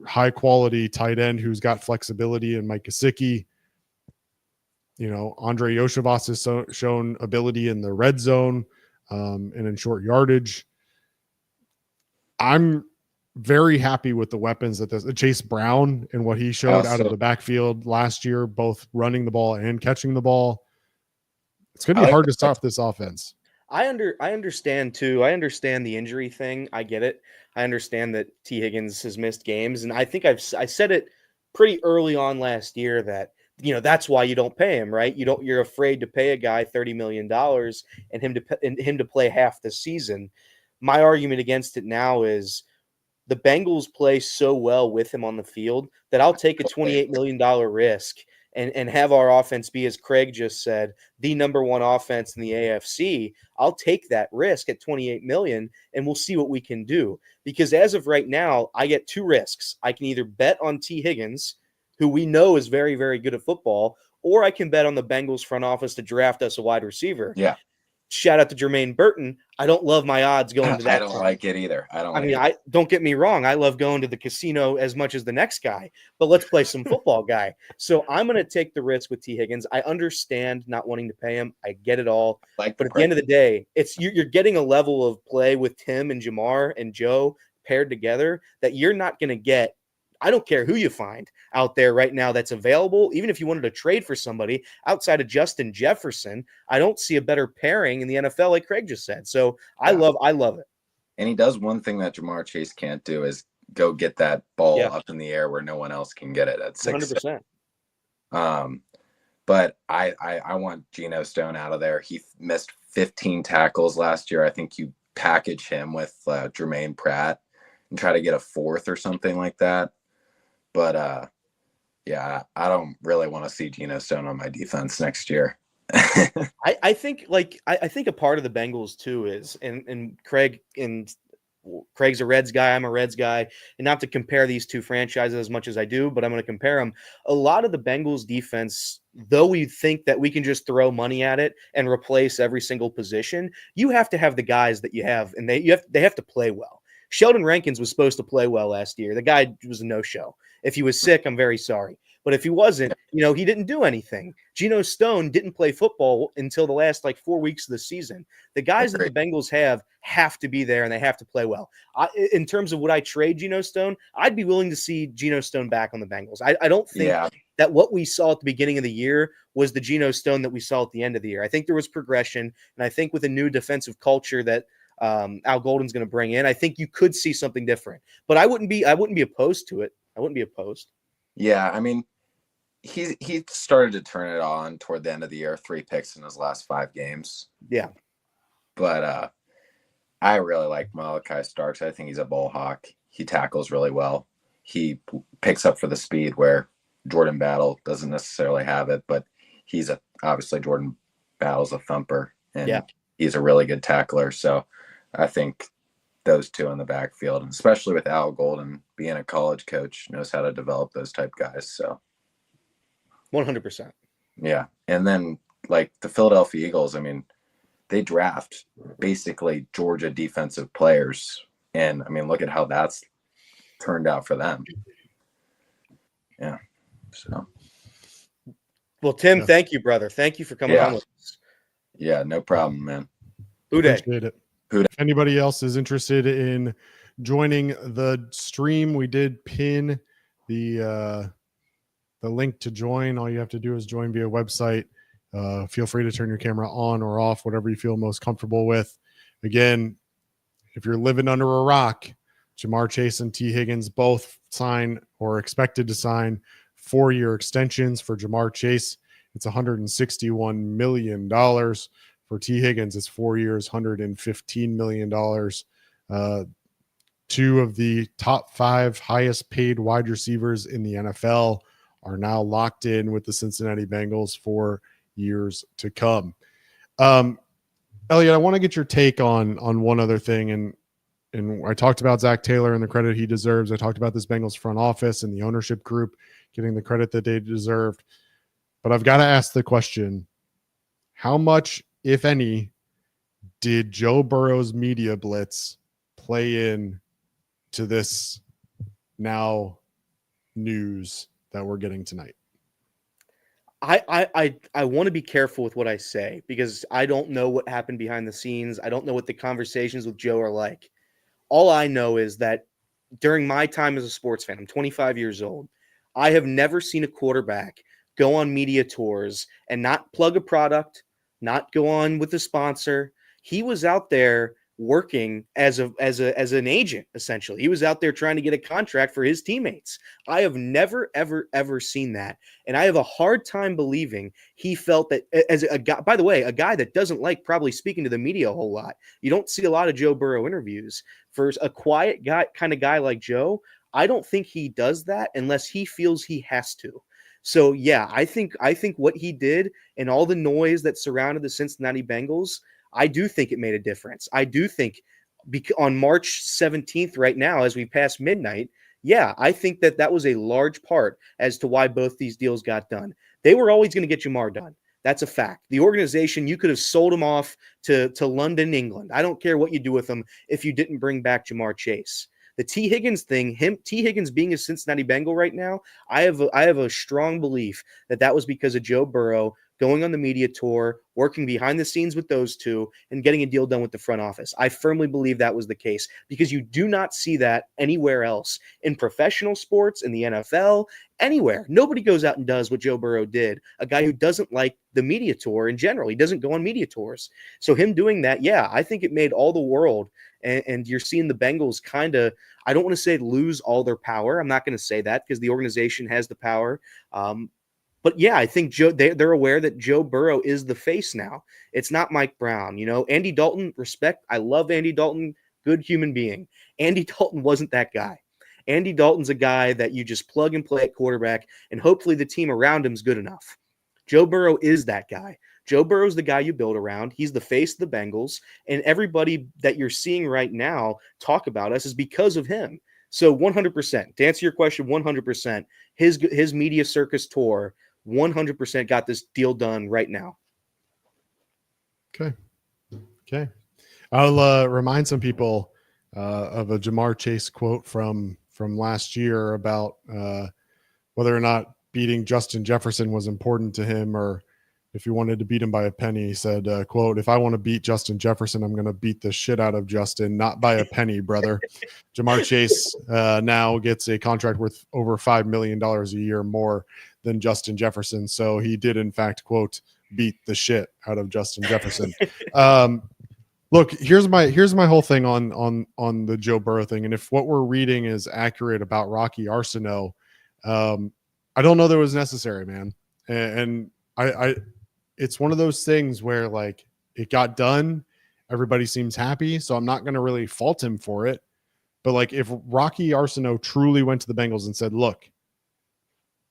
high quality tight end who's got flexibility in Mike Gesicki. Andre Yoshivas has shown ability in the red zone and in short yardage. I'm very happy with the weapons that Chase Brown and what he showed out of the backfield last year, both running the ball and catching the ball. It's going to be hard to stop this offense. I understand too. I understand the injury thing. I get it. I understand that T. Higgins has missed games, and I think I said it pretty early on last year that that's why you don't pay him, right? You're afraid to pay a guy $30 million and him to play half the season. My argument against it now is the Bengals play so well with him on the field that I'll take a $28 million risk and have our offense be, as Craig just said, the number one offense in the AFC. I'll take that risk at $28 million, and we'll see what we can do. Because as of right now, I get two risks. I can either bet on T. Higgins, who we know is very, very good at football, or I can bet on the Bengals front office to draft us a wide receiver. Yeah. Shout out to Jermaine Burton. I don't love my odds going to that. I don't like it either. Don't get me wrong. I love going to the casino as much as the next guy, but let's play some football, guy. So I'm going to take the risk with T. Higgins. I understand not wanting to pay him. I get it all. But at the end of the day, you're getting a level of play with Tim and Jamar and Joe paired together that you're not going to get. I don't care who you find out there right now that's available. Even if you wanted to trade for somebody outside of Justin Jefferson, I don't see a better pairing in the NFL, like Craig just said. So I love it. And he does one thing that Jamar Chase can't do is go get that ball up in the air where no one else can get it at 6'6". 100%. But I want Geno Stone out of there. He missed 15 tackles last year. I think you package him with Jermaine Pratt and try to get a fourth or something like that. But I don't really want to see Geno Stone on my defense next year. I think a part of the Bengals too is, and Craig's a Reds guy, I'm a Reds guy, and not to compare these two franchises as much as I do, but I'm going to compare them. A lot of the Bengals defense, though we think that we can just throw money at it and replace every single position, you have to have the guys that you have, and they have to play well. Sheldon Rankins was supposed to play well last year. The guy was a no-show. If he was sick, I'm very sorry. But if he wasn't, he didn't do anything. Geno Stone didn't play football until the last 4 weeks of the season. The guys that the Bengals have to be there, and they have to play well. In terms of would I trade Geno Stone, I'd be willing to see Geno Stone back on the Bengals. I don't think that what we saw at the beginning of the year was the Geno Stone that we saw at the end of the year. I think there was progression, and I think with a new defensive culture that Al Golden's going to bring in, I think you could see something different. But I wouldn't be opposed to it. I wouldn't be opposed. Yeah, I mean, he started to turn it on toward the end of the year, 3 picks in his last 5 games. Yeah. But I really like Malachi Starks. I think he's a ball hawk. He tackles really well. He picks up for the speed where Jordan Battle doesn't necessarily have it, but obviously Jordan Battle's a thumper, and he's a really good tackler. So I think those two in the backfield, and especially with Al Golden being a college coach, knows how to develop those type guys. So 100%. Yeah. And then the Philadelphia Eagles, I mean, they draft basically Georgia defensive players. And I mean, look at how that's turned out for them. Yeah. So. Well, Tim, thank you, brother. Thank you for coming on with us. Yeah, no problem, man. Appreciate it. If anybody else is interested in joining the stream, we did pin the link to join. All you have to do is join via website. Feel free to turn your camera on or off, whatever you feel most comfortable with. Again, if you're living under a rock, Jamar Chase and T. Higgins both sign or expected to sign 4-year extensions. For Jamar Chase, it's $161 million. For T. Higgins, it's 4 years, $115 million. 2 of the top 5 highest paid wide receivers in the NFL are now locked in with the Cincinnati Bengals for years to come. Elliot, I want to get your take on one other thing. And I talked about Zach Taylor and the credit he deserves. I talked about this Bengals front office and the ownership group getting the credit that they deserved. But I've got to ask the question, how much, if any, did Joe Burrow's media blitz play in to this now news that we're getting tonight? I want to be careful with what I say because I don't know what happened behind the scenes. I don't know what the conversations with Joe are like. All I know is that during my time as a sports fan, I'm 25 years old. I have never seen a quarterback go on media tours and not plug a product, not go on with a sponsor. He was out there working as an agent, essentially. He was out there trying to get a contract for his teammates. I have never, ever seen that. And I have a hard time believing he felt that as a guy, by the way, a guy that doesn't like probably speaking to the media a whole lot. You don't see a lot of Joe Burrow interviews. For a quiet guy, kind of guy like Joe, I don't think he does that unless he feels he has to. So yeah, I think what he did and all the noise that surrounded the Cincinnati Bengals, I do think it made a difference. I do think on March 17th right now, as we pass midnight, yeah, I think that was a large part as to why both these deals got done. They were always going to get Jamar done. That's a fact. The organization, you could have sold him off to London, England. I don't care what you do with him if you didn't bring back Jamar Chase. The T. Higgins thing, T. Higgins being a Cincinnati Bengal right now, I have a strong belief that was because of Joe Burrow going on the media tour, working behind the scenes with those two, and getting a deal done with the front office. I firmly believe that was the case because you do not see that anywhere else in professional sports, in the NFL, anywhere. Nobody goes out and does what Joe Burrow did, a guy who doesn't like the media tour in general. He doesn't go on media tours. So him doing that, yeah, I think it made all the world. And you're seeing the Bengals kind of, I don't want to say lose all their power. I'm not going to say that because the organization has the power. But yeah, I think they're aware that Joe Burrow is the face now. It's not Mike Brown. You know, Andy Dalton, respect. I love Andy Dalton, good human being. Andy Dalton wasn't that guy. Andy Dalton's a guy that you just plug and play at quarterback, and hopefully the team around him is good enough. Joe Burrow is that guy. Joe Burrow's the guy you build around. He's the face of the Bengals, and everybody that you're seeing right now talk about us is because of him. So 100%, to answer your question, 100%, his media circus tour 100% got this deal done right now. Okay. I'll remind some people of a Jamar Chase quote from last year about whether or not beating Justin Jefferson was important to him, or if he wanted to beat him by a penny. He said, quote, "If I want to beat Justin Jefferson, I'm going to beat the shit out of Justin, not by a penny, brother." Jamar Chase now gets a contract worth over $5 million a year more than Justin Jefferson. So he did, in fact, quote, beat the shit out of Justin Jefferson. Look, here's my whole thing on the Joe Burrow thing. And if what we're reading is accurate about Rocky Arsenault, I don't know that it was necessary, man. And I it's one of those things where like it got done, everybody seems happy, so I'm not going to really fault him for it. But like if Rocky Arsenault truly went to the Bengals and said, "Look,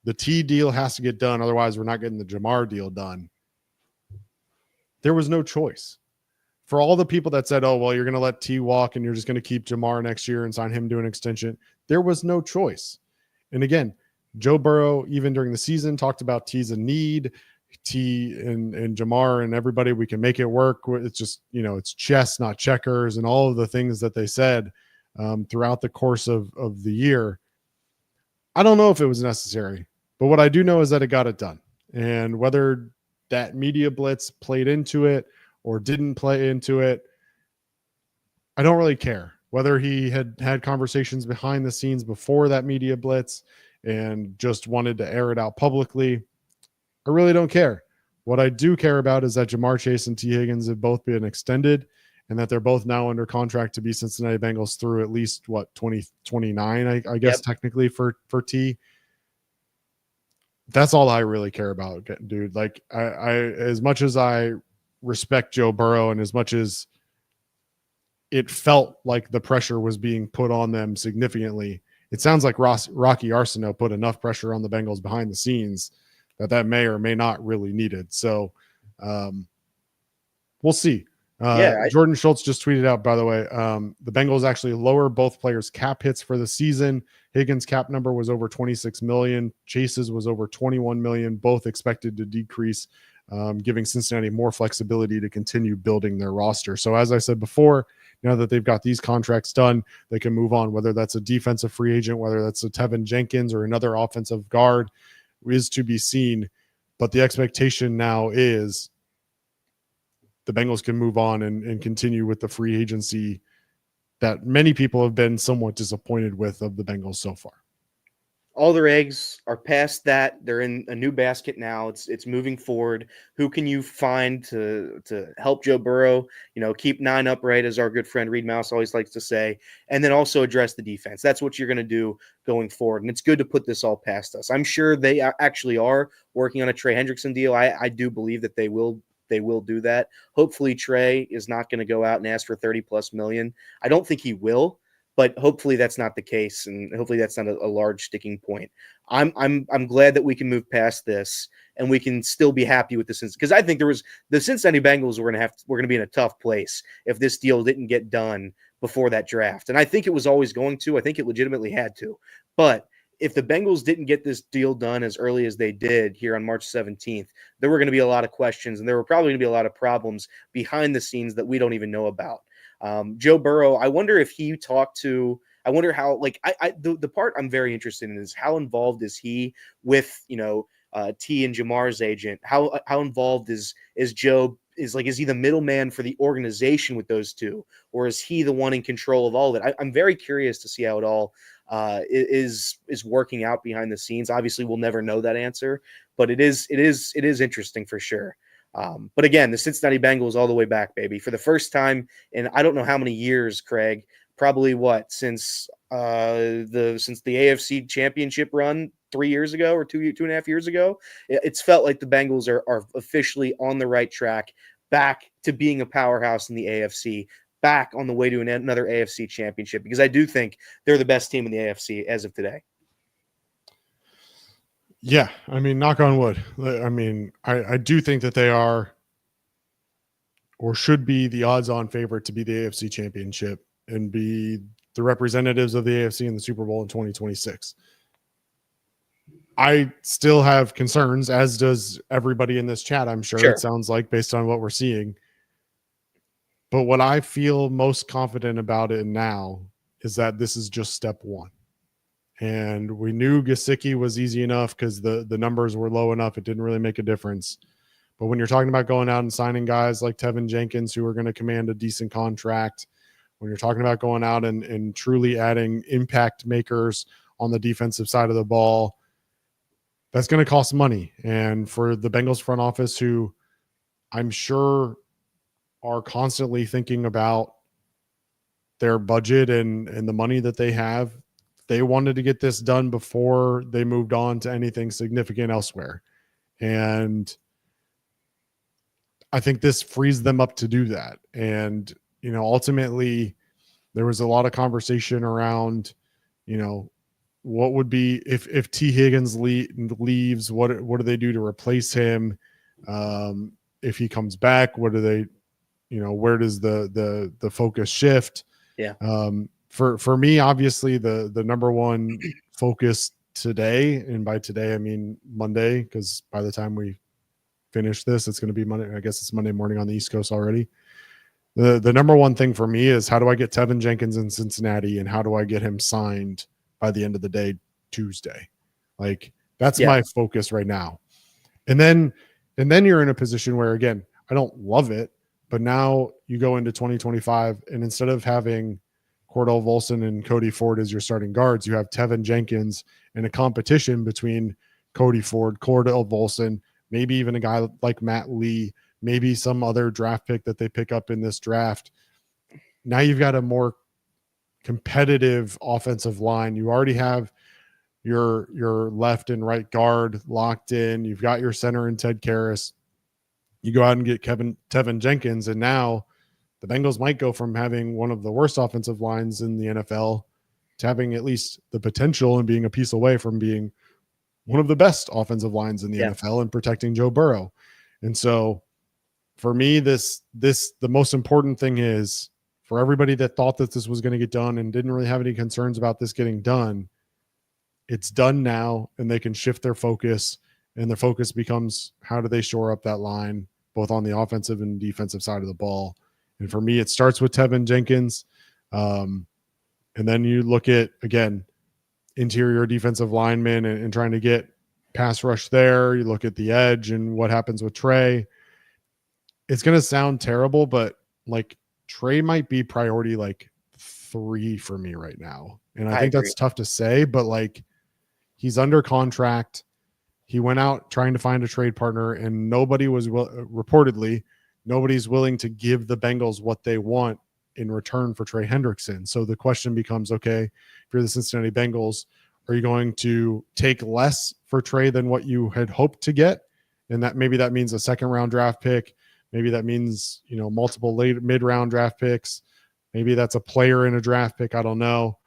the T deal has to get done, otherwise we're not getting the Jamar deal done," there was no choice. For all the people that said, "Oh, well, you're going to let T walk and you're just going to keep Jamar next year and sign him to an extension," there was no choice. And again, Joe Burrow, even during the season, talked about T's a need. T and Jamar and everybody, we can make it work. It's just, it's chess, not checkers, and all of the things that they said throughout the course of the year. I don't know if it was necessary, but what I do know is that it got it done. And whether that media blitz played into it or didn't play into it, I don't really care. Whether he had conversations behind the scenes before that media blitz and just wanted to air it out publicly, I really don't care. What I do care about is that Jamar Chase and T. Higgins have both been extended and that they're both now under contract to be Cincinnati Bengals through at least 2029, I guess, technically for T. That's all I really care about, dude. Like I as much as I respect Joe Burrow and as much as it felt like the pressure was being put on them significantly, it sounds like Rocky Arsenault put enough pressure on the Bengals behind the scenes that may or may not really needed. So we'll see. Jordan Schultz just tweeted out, by the way, the Bengals actually lower both players' cap hits for the season. Higgins' cap number was over $26 million. Chase's was over $21 million, both expected to decrease, giving Cincinnati more flexibility to continue building their roster. So as I said before, now that they've got these contracts done, they can move on, whether that's a defensive free agent, whether that's a Tevin Jenkins or another offensive guard is to be seen. But the expectation now is the Bengals can move on and continue with the free agency that many people have been somewhat disappointed with of the Bengals so far. All their eggs are past that. They're in a new basket now. It's moving forward. Who can you find to help Joe Burrow, keep 9 upright, as our good friend Reed Mouse always likes to say, and then also address the defense. That's what you're going to do going forward. And it's good to put this all past us. I'm sure they actually are working on a Trey Hendrickson deal. I do believe that they will do that. Hopefully Trey is not going to go out and ask for 30+ million. I don't think he will. But hopefully that's not the case, and hopefully that's not a large sticking point. I'm glad that we can move past this, and we can still be happy with this, because I think the Cincinnati Bengals we're going to be in a tough place if this deal didn't get done before that draft, and I think it was always going to. I think it legitimately had to, but if the Bengals didn't get this deal done as early as they did here on March 17th, there were going to be a lot of questions, and there were probably going to be a lot of problems behind the scenes that we don't even know about. Joe Burrow, I wonder if he talked to, I wonder how, the part I'm very interested in is how involved is he with, T and Jamar's agent? How involved is Joe? Is he the middleman for the organization with those two, or is he the one in control of all of it? I'm very curious to see how it all is working out behind the scenes. Obviously, we'll never know that answer, but it is interesting for sure. But again, the Cincinnati Bengals all the way back, baby, for the first time in I don't know how many years, Craig. Probably since the AFC Championship run 3 years ago or 2.5 years ago. It's felt like the Bengals are officially on the right track, back to being a powerhouse in the AFC, back on the way to another AFC Championship, because I do think they're the best team in the AFC as of today. Yeah, I mean, knock on wood. I mean, I do think that they are or should be the odds-on favorite to be the AFC Championship and be the representatives of the AFC in the Super Bowl in 2026. I still have concerns, as does everybody in this chat, I'm sure. It sounds like, based on what we're seeing. But what I feel most confident about it now is that this is just step one. And we knew Gesicki was easy enough because the numbers were low enough. It didn't really make a difference. But when you're talking about going out and signing guys like Tevin Jenkins, who are going to command a decent contract, when you're talking about going out and truly adding impact makers on the defensive side of the ball, that's going to cost money. And for the Bengals front office, who I'm sure are constantly thinking about their budget and the money that they have, they wanted to get this done before they moved on to anything significant elsewhere. And I think this frees them up to do that. And, ultimately there was a lot of conversation around, what would be if T Higgins leaves, what do they do to replace him? If he comes back, what do they, where does the focus shift? Yeah. For me, obviously the number one focus today, and by today I mean Monday, because by the time we finish this, it's going to be Monday. I guess it's Monday morning on the East Coast already. The number one thing for me is, how do I get Tevin Jenkins in Cincinnati, and how do I get him signed by the end of the day, Tuesday? That's my focus right now. And then you're in a position where, again, I don't love it, but now you go into 2025, and instead of having Cordell Volson and Cody Ford as your starting guards, you have Tevin Jenkins in a competition between Cody Ford, Cordell Volson, maybe even a guy like Matt Lee, maybe some other draft pick that they pick up in this draft. Now you've got a more competitive offensive line. You already have your left and right guard locked in. You've got your center in Ted Karras. You go out and get Tevin Jenkins, and now the Bengals might go from having one of the worst offensive lines in the NFL to having at least the potential and being a piece away from being one of the best offensive lines in the NFL and protecting Joe Burrow. And so for me, the most important thing is, for everybody that thought that this was going to get done and didn't really have any concerns about this getting done, it's done now, and they can shift their focus, and their focus becomes, how do they shore up that line, both on the offensive and defensive side of the ball, And for me, it starts with Tevin Jenkins. And then you look at, again, interior defensive linemen and trying to get pass rush there. You look at the edge and what happens with Trey. It's going to sound terrible, but like Trey might be priority like 3 for me right now. And I think agree. that's tough to say, but like he's under contract. He went out trying to find a trade partner, and nobody's willing to give the Bengals what they want in return for Trey Hendrickson. So the question becomes, okay, if you're the Cincinnati Bengals, are you going to take less for Trey than what you had hoped to get? And that maybe that means a second-round draft pick. Maybe that means, multiple late mid-round draft picks. Maybe that's a player in a draft pick. I don't know.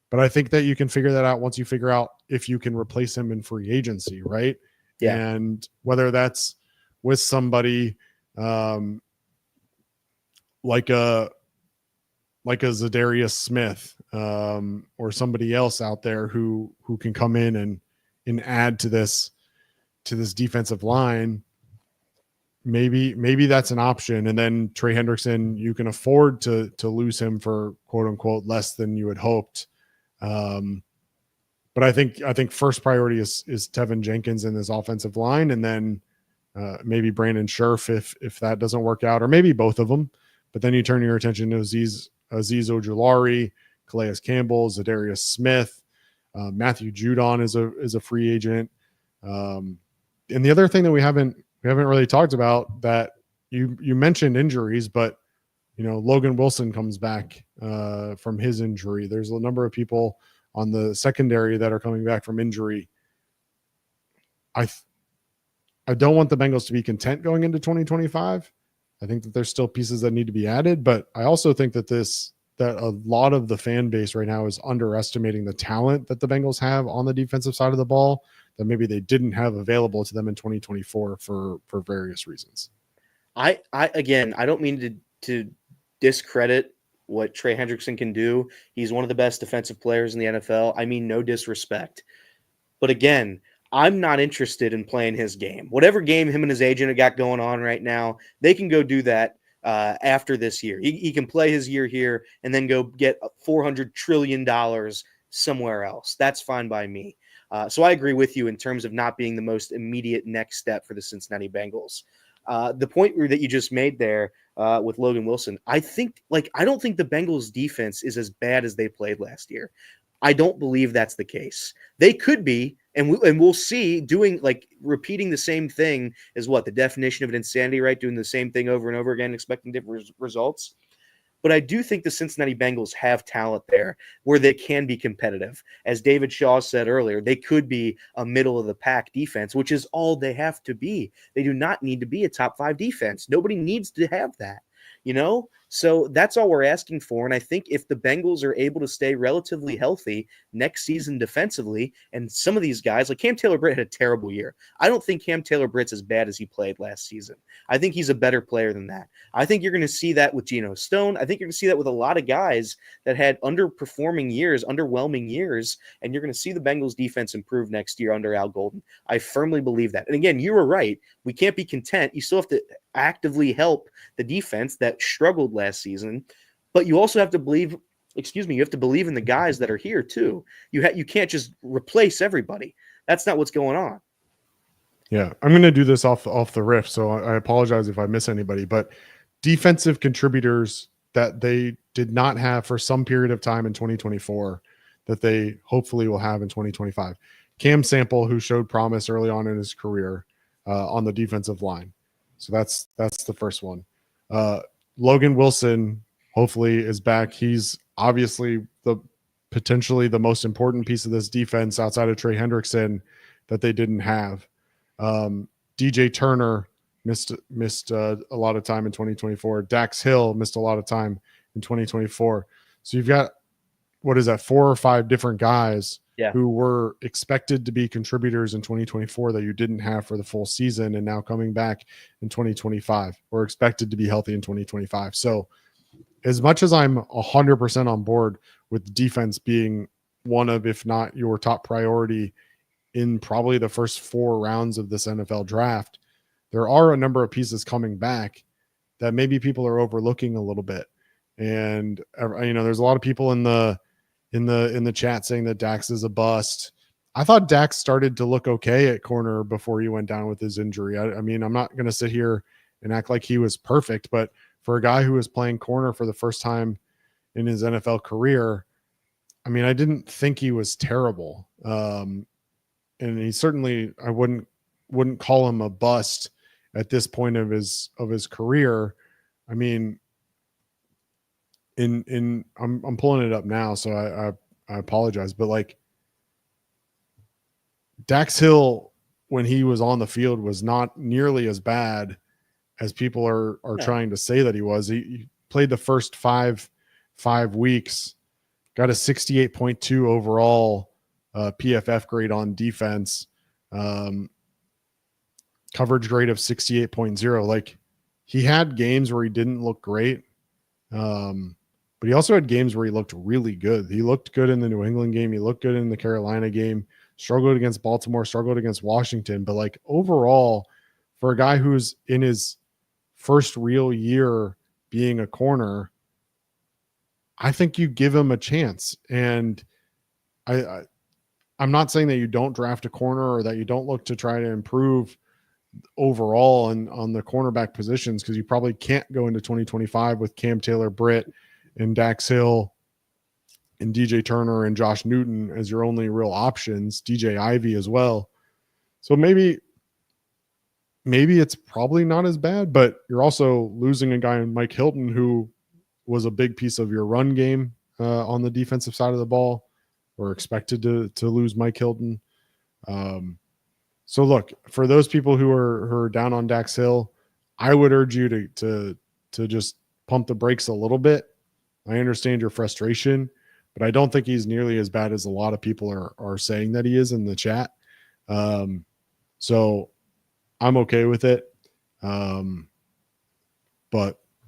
But I think that you can figure that out once you figure out if you can replace him in free agency, right? Yeah. And whether that's with somebody like a Zadarius Smith or somebody else out there who can come in and add to this defensive line. Maybe that's an option. And then Trey Hendrickson, you can afford to lose him for quote unquote less than you had hoped. But I think first priority is Tevin Jenkins in this offensive line, and then maybe Brandon Scherf if that doesn't work out, or maybe both of them. But then you turn your attention to Azeez Ojulari, Calais Campbell, Zadarius Smith, Matthew Judon is a free agent. And the other thing that we haven't really talked about, that you mentioned injuries, but Logan Wilson comes back from his injury. There's a number of people on the secondary that are coming back from injury. I don't want the Bengals to be content going into 2025. I think that there's still pieces that need to be added, but I also think that a lot of the fan base right now is underestimating the talent that the Bengals have on the defensive side of the ball that maybe they didn't have available to them in 2024 for various reasons. I don't mean to discredit what Trey Hendrickson can do. He's one of the best defensive players in the NFL. I mean, no disrespect. But again, I'm not interested in playing his game. Whatever game him and his agent have got going on right now, they can go do that after this year. He can play his year here and then go get $400 trillion somewhere else. That's fine by me. So I agree with you in terms of not being the most immediate next step for the Cincinnati Bengals. The point that you just made there with Logan Wilson, I don't think the Bengals defense is as bad as they played last year. I don't believe that's the case. They could be, and we'll see. Repeating the same thing is what the definition of an insanity, right? Doing the same thing over and over again, expecting different results. But I do think the Cincinnati Bengals have talent there where they can be competitive. As David Shaw said earlier, they could be a middle-of-the-pack defense, which is all they have to be. They do not need to be a top-5 defense. Nobody needs to have that, So that's all we're asking for. And I think if the Bengals are able to stay relatively healthy next season defensively, and some of these guys, like Cam Taylor-Britt had a terrible year. I don't think Cam Taylor-Britt's as bad as he played last season. I think he's a better player than that. I think you're going to see that with Geno Stone. I think you're going to see that with a lot of guys that had underperforming years, underwhelming years, and you're going to see the Bengals defense improve next year under Al Golden. I firmly believe that. And again, you were right. We can't be content. You still have to actively help the defense that struggled last season, but you also have to believe, you have to believe in the guys that are here too. You can't just replace everybody. That's not what's going on. Yeah, I'm going to do this off the riff, so I apologize if I miss anybody, but defensive contributors that they did not have for some period of time in 2024 that they hopefully will have in 2025. Cam Sample, who showed promise early on in his career on the defensive line. So that's the first one. Logan Wilson hopefully is back. He's obviously potentially the most important piece of this defense outside of Trey Hendrickson that they didn't have. DJ Turner missed a lot of time in 2024. Dax Hill missed a lot of time in 2024. So you've got, 4 or 5 different guys who were expected to be contributors in 2024 that you didn't have for the full season, and now coming back in 2025 or expected to be healthy in 2025. So as much as I'm 100% on board with defense being one of, if not your top priority in probably the first 4 rounds of this NFL draft, there are a number of pieces coming back that maybe people are overlooking a little bit. And there's a lot of people in the chat saying that Dax is a bust. I thought Dax started to look okay at corner before he went down with his injury. I mean, I'm not going to sit here and act like he was perfect, but for a guy who was playing corner for the first time in his NFL career, I mean, I didn't think he was terrible. And he certainly, I wouldn't call him a bust at this point of his career. I mean, I'm pulling it up now, so I apologize, but like Dax Hill, when he was on the field, was not nearly as bad as people are trying to say that he was. He played the first five weeks, got a 68.2 overall PFF grade on defense, coverage grade of 68.0. Like, he had games where he didn't look great, but he also had games where he looked really good. He looked good in the New England game. He looked good in the Carolina game, struggled against Baltimore, struggled against Washington. But like overall, for a guy who's in his first real year being a corner, I think you give him a chance. And I'm not saying that you don't draft a corner or that you don't look to try to improve overall on the cornerback positions, because you probably can't go into 2025 with Cam Taylor Britt and Dax Hill and DJ Turner and Josh Newton as your only real options, DJ Ivy as well. So maybe it's probably not as bad, but you're also losing a guy in Mike Hilton who was a big piece of your run game on the defensive side of the ball, or expected to lose Mike Hilton. So look, for those people who are down on Dax Hill, I would urge you to just pump the brakes a little bit. I understand your frustration, but I don't think he's nearly as bad as a lot of people are saying that he is in the chat. So I'm okay with it. But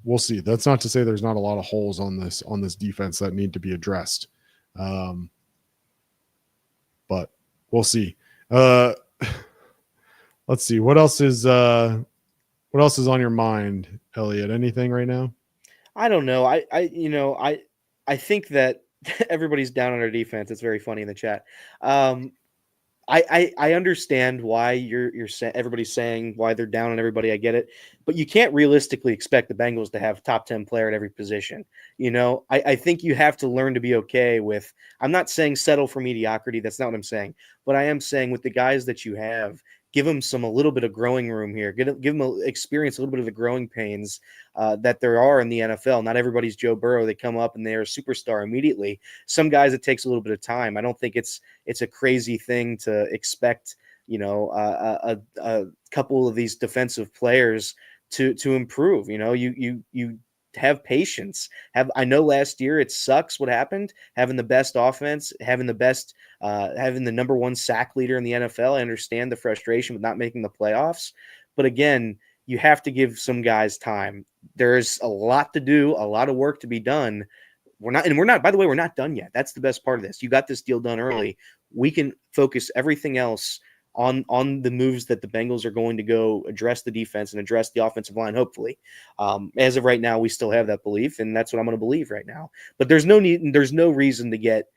we'll see. That's not to say there's not a lot of holes on this defense that need to be addressed. But we'll see. Let's see. What else is on your mind, Elliot? Anything right now? I don't know. I think that everybody's down on our defense. It's very funny in the chat. I understand why you're saying, everybody's saying why they're down on everybody. I get it, but you can't realistically expect the Bengals to have top 10 player at every position. I think you have to learn to be okay with. I'm not saying settle for mediocrity. That's not what I'm saying. But I am saying with the guys that you have, give them a little bit of growing room here. Give them experience a little bit of the growing pains that there are in the NFL. Not everybody's Joe Burrow. They come up and they're a superstar immediately. Some guys, it takes a little bit of time. I don't think it's a crazy thing to expect, a couple of these defensive players to improve. You have patience. I know last year it sucks what happened, having the best offense, having the number one sack leader in the NFL. I understand the frustration with not making the playoffs, but again, you have to give some guys time. There's a lot to do, a lot of work to be done. We're not, by the way, we're not done yet. That's the best part of this. You got this deal done early. We can focus everything else on the moves that the Bengals are going to go address the defense and address the offensive line, hopefully. As of right now, we still have that belief, and that's what I'm going to believe right now. But there's no reason to get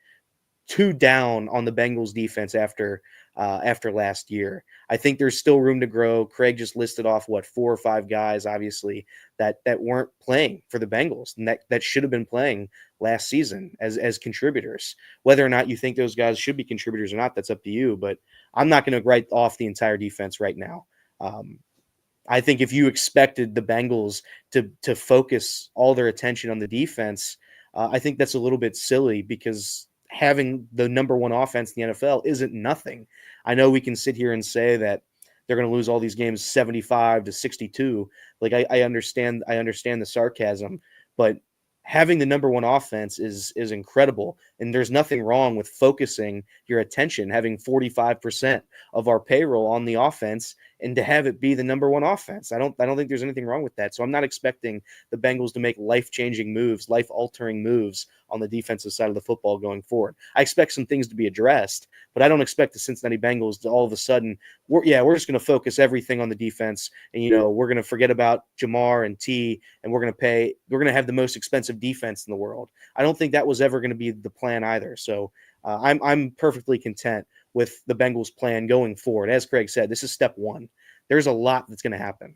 too down on the Bengals defense after last year. I think there's still room to grow. Craig just listed off 4 or 5 guys, obviously, that weren't playing for the Bengals and that should have been playing last season as contributors. Whether or not you think those guys should be contributors or not, that's up to you. But I'm not going to write off the entire defense right now. I think if you expected the Bengals to focus all their attention on the defense, I think that's a little bit silly, because having the number one offense in the NFL isn't nothing. I know we can sit here and say that they're going to lose all these games 75-62. Like I understand the sarcasm, but having the number one offense is incredible. And there's nothing wrong with focusing your attention, having 45% of our payroll on the offense and to have it be the number one offense. I don't think there's anything wrong with that. So I'm not expecting the Bengals to make life-changing moves, life-altering moves on the defensive side of the football going forward. I expect some things to be addressed, but I don't expect the Cincinnati Bengals to all of a sudden, we're just going to focus everything on the defense, and we're going to forget about Jamar and T, and we're going to have the most expensive defense in the world. I don't think that was ever going to be the plan either. So I'm perfectly content with the Bengals plan going forward. As Craig said, this is step one. There's a lot that's going to happen.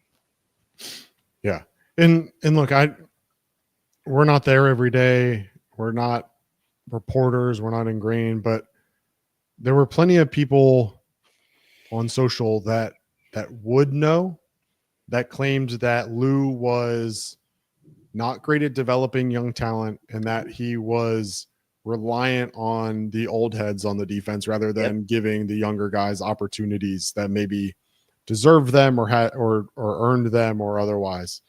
Yeah. And look, we're not there every day. We're not reporters. We're not ingrained, but there were plenty of people on social that would know, that claimed that Lou was not great at developing young talent and that he was reliant on the old heads on the defense rather than giving the younger guys opportunities that maybe deserved them or earned them or otherwise.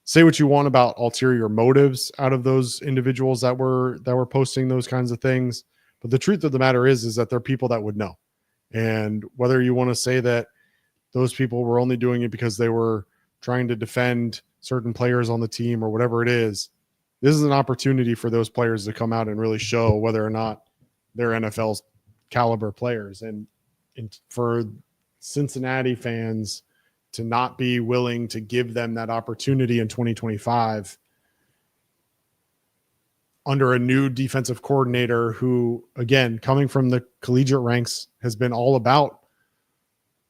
Say what you want about ulterior motives out of those individuals that were posting those kinds of things, but the truth of the matter is that they're people that would know. And whether you want to say that those people were only doing it because they were trying to defend certain players on the team or whatever it is, this is an opportunity for those players to come out and really show whether or not they're NFL's caliber players. And for Cincinnati fans to not be willing to give them that opportunity in 2025 under a new defensive coordinator who, again, coming from the collegiate ranks, has been all about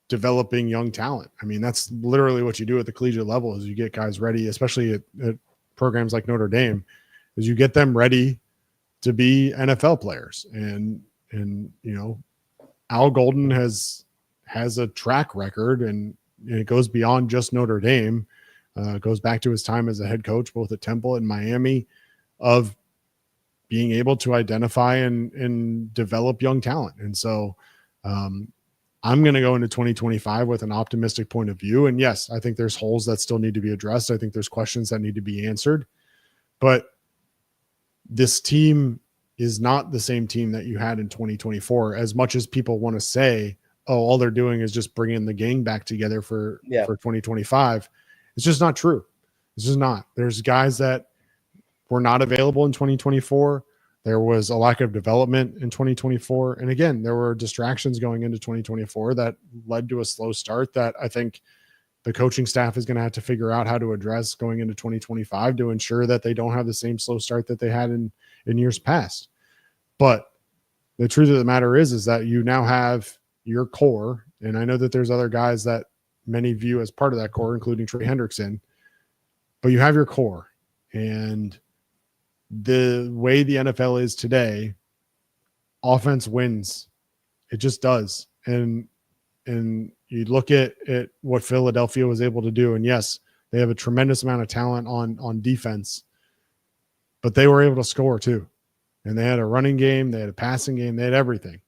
developing young talent. I mean, that's literally what you do at the collegiate level is you get guys ready, especially at programs like Notre Dame, is you get them ready to be NFL players. And Al Golden has a track record, and it goes beyond just Notre Dame. It goes back to his time as a head coach, both at Temple and Miami, of being able to identify and develop young talent. And so I'm going to go into 2025 with an optimistic point of view. And yes, I think there's holes that still need to be addressed. I think there's questions that need to be answered, but this team is not the same team that you had in 2024, as much as people want to say, oh, all they're doing is just bringing the gang back together for 2025. It's just not true. It's just not. There's guys that were not available in 2024. There was a lack of development in 2024. And again, there were distractions going into 2024 that led to a slow start that I think the coaching staff is going to have to figure out how to address going into 2025 to ensure that they don't have the same slow start that they had in years past. But the truth of the matter is that you now have your core. And I know that there's other guys that many view as part of that core, including Trey Hendrickson, but you have your core. And the way the NFL is today, offense wins. It just does. And you look at what Philadelphia was able to do, and yes, they have a tremendous amount of talent on defense, but they were able to score too. And they had a running game, they had a passing game, they had everything.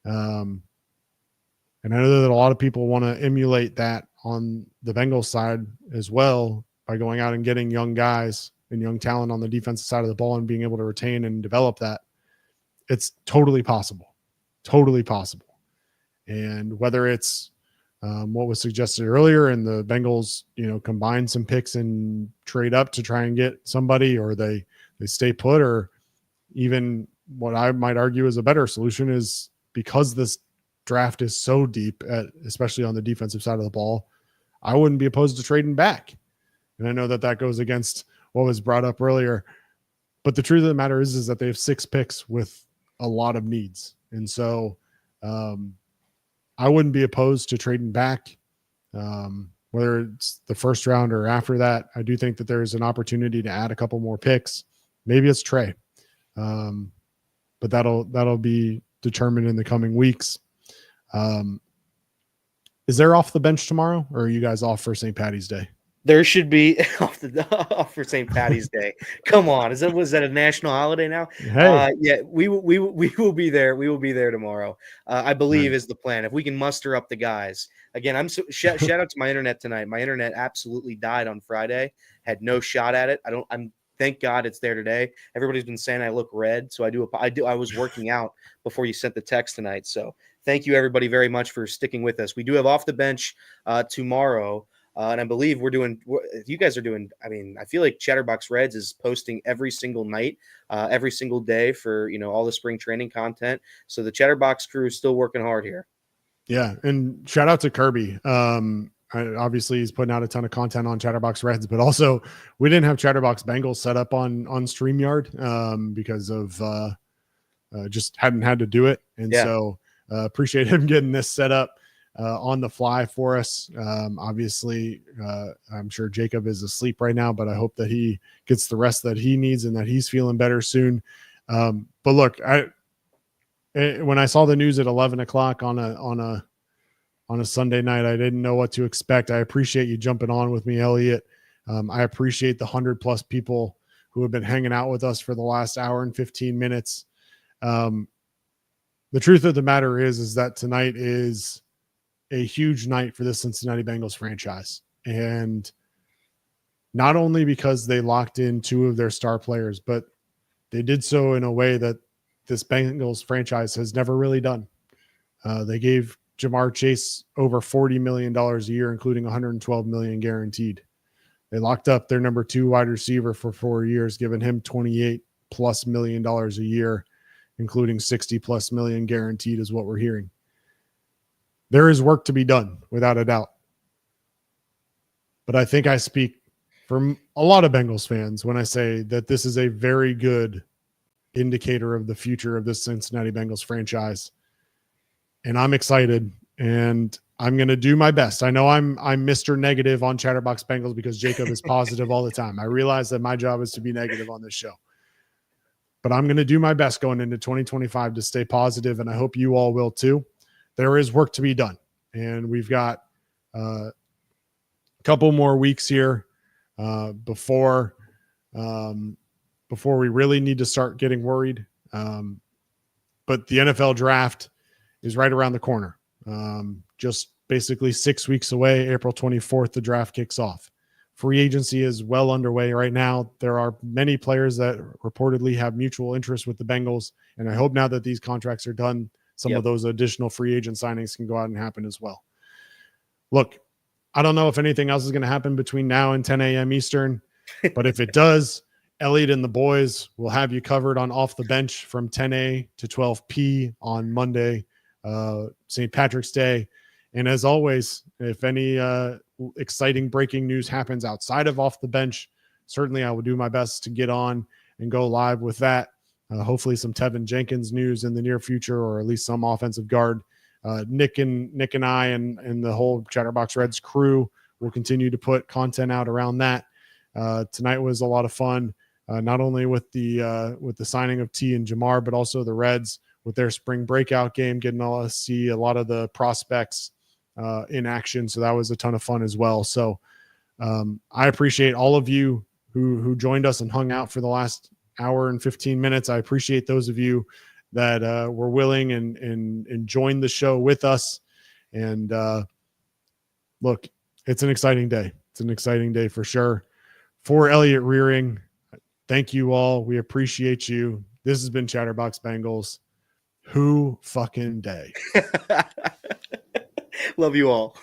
And I know that a lot of people want to emulate that on the Bengals side as well by going out and getting young guys and young talent on the defensive side of the ball and being able to retain and develop that. It's totally possible. Totally possible. And whether it's what was suggested earlier and the Bengals, combine some picks and trade up to try and get somebody, or they stay put, or even what I might argue is a better solution is because this draft is so deep, especially on the defensive side of the ball, I wouldn't be opposed to trading back. And I know that goes against what was brought up earlier, but the truth of the matter is that they have 6 picks with a lot of needs. And so I wouldn't be opposed to trading back, whether it's the first round or after that. I do think that there's an opportunity to add a couple more picks. Maybe it's Trey, but that'll be determined in the coming weeks. Is there off the bench tomorrow, or are you guys off for St. Patty's Day? There should be off for St. Patty's Day. Come on, was that a national holiday now? Hey, yeah, we will be there. We will be there tomorrow. I believe is the plan. If we can muster up the guys. Again, shout out to my internet tonight. My internet absolutely died on Friday. Had no shot at it. I'm thank God it's there today. Everybody's been saying I look red, so I was working out before you sent the text tonight. So thank you everybody very much for sticking with us. We do have Off the Bench tomorrow. And I believe you guys are doing, I mean, I feel like Chatterbox Reds is posting every single night, every single day for, all the spring training content. So the Chatterbox crew is still working hard here. Yeah. And shout out to Kirby. Obviously he's putting out a ton of content on Chatterbox Reds, but also we didn't have Chatterbox Bengals set up on StreamYard because of just hadn't had to do it. And so appreciate him getting this set up on the fly for us. Obviously, I'm sure Jacob is asleep right now, but I hope that he gets the rest that he needs and that he's feeling better soon. But look, when I saw the news at 11 o'clock on a Sunday night, I didn't know what to expect. I appreciate you jumping on with me, Elliot. I appreciate the 100+ people who have been hanging out with us for the last hour and 15 minutes. The truth of the matter is that tonight is a huge night for the Cincinnati Bengals franchise. And not only because they locked in 2 of their star players, but they did so in a way that this Bengals franchise has never really done. They gave Jamar Chase over $40 million a year, including $112 million guaranteed. They locked up their number 2 wide receiver for 4 years, giving him $28+ million a year, including $60+ million guaranteed is what we're hearing. There is work to be done, without a doubt. But I think I speak for a lot of Bengals fans when I say that this is a very good indicator of the future of this Cincinnati Bengals franchise. And I'm excited, and I'm going to do my best. I know I'm Mr. Negative on Chatterbox Bengals because Jacob is positive all the time. I realize that my job is to be negative on this show. But I'm going to do my best going into 2025 to stay positive, and I hope you all will too. There is work to be done, and we've got a couple more weeks here before we really need to start getting worried. But the NFL draft is right around the corner. Just basically 6 weeks away. April 24th, the draft kicks off. Free agency is well underway right now. There are many players that reportedly have mutual interest with the Bengals, and I hope now that these contracts are done, some of those additional free agent signings can go out and happen as well. Look, I don't know if anything else is going to happen between now and 10 a.m. Eastern, but if it does, Elliot and the boys will have you covered on Off the Bench from 10 a to 12 p on Monday, St. Patrick's Day. And as always, if any exciting breaking news happens outside of Off the Bench, certainly I will do my best to get on and go live with that. Hopefully some Tevin Jenkins news in the near future, or at least some offensive guard. Nick and I and the whole Chatterbox Reds crew will continue to put content out around that. Tonight was a lot of fun, not only with the signing of T and Jamar, but also the Reds with their spring breakout game, getting to see a lot of the prospects in action. So that was a ton of fun as well. So I appreciate all of you who joined us and hung out for the last hour and 15 minutes. I appreciate those of you that were willing and joined the show with us. And look, it's an exciting day. It's an exciting day for sure. For Elliot Rearing, thank you all. We appreciate you. This has been Chatterbox Bengals. Who fucking day? Love you all.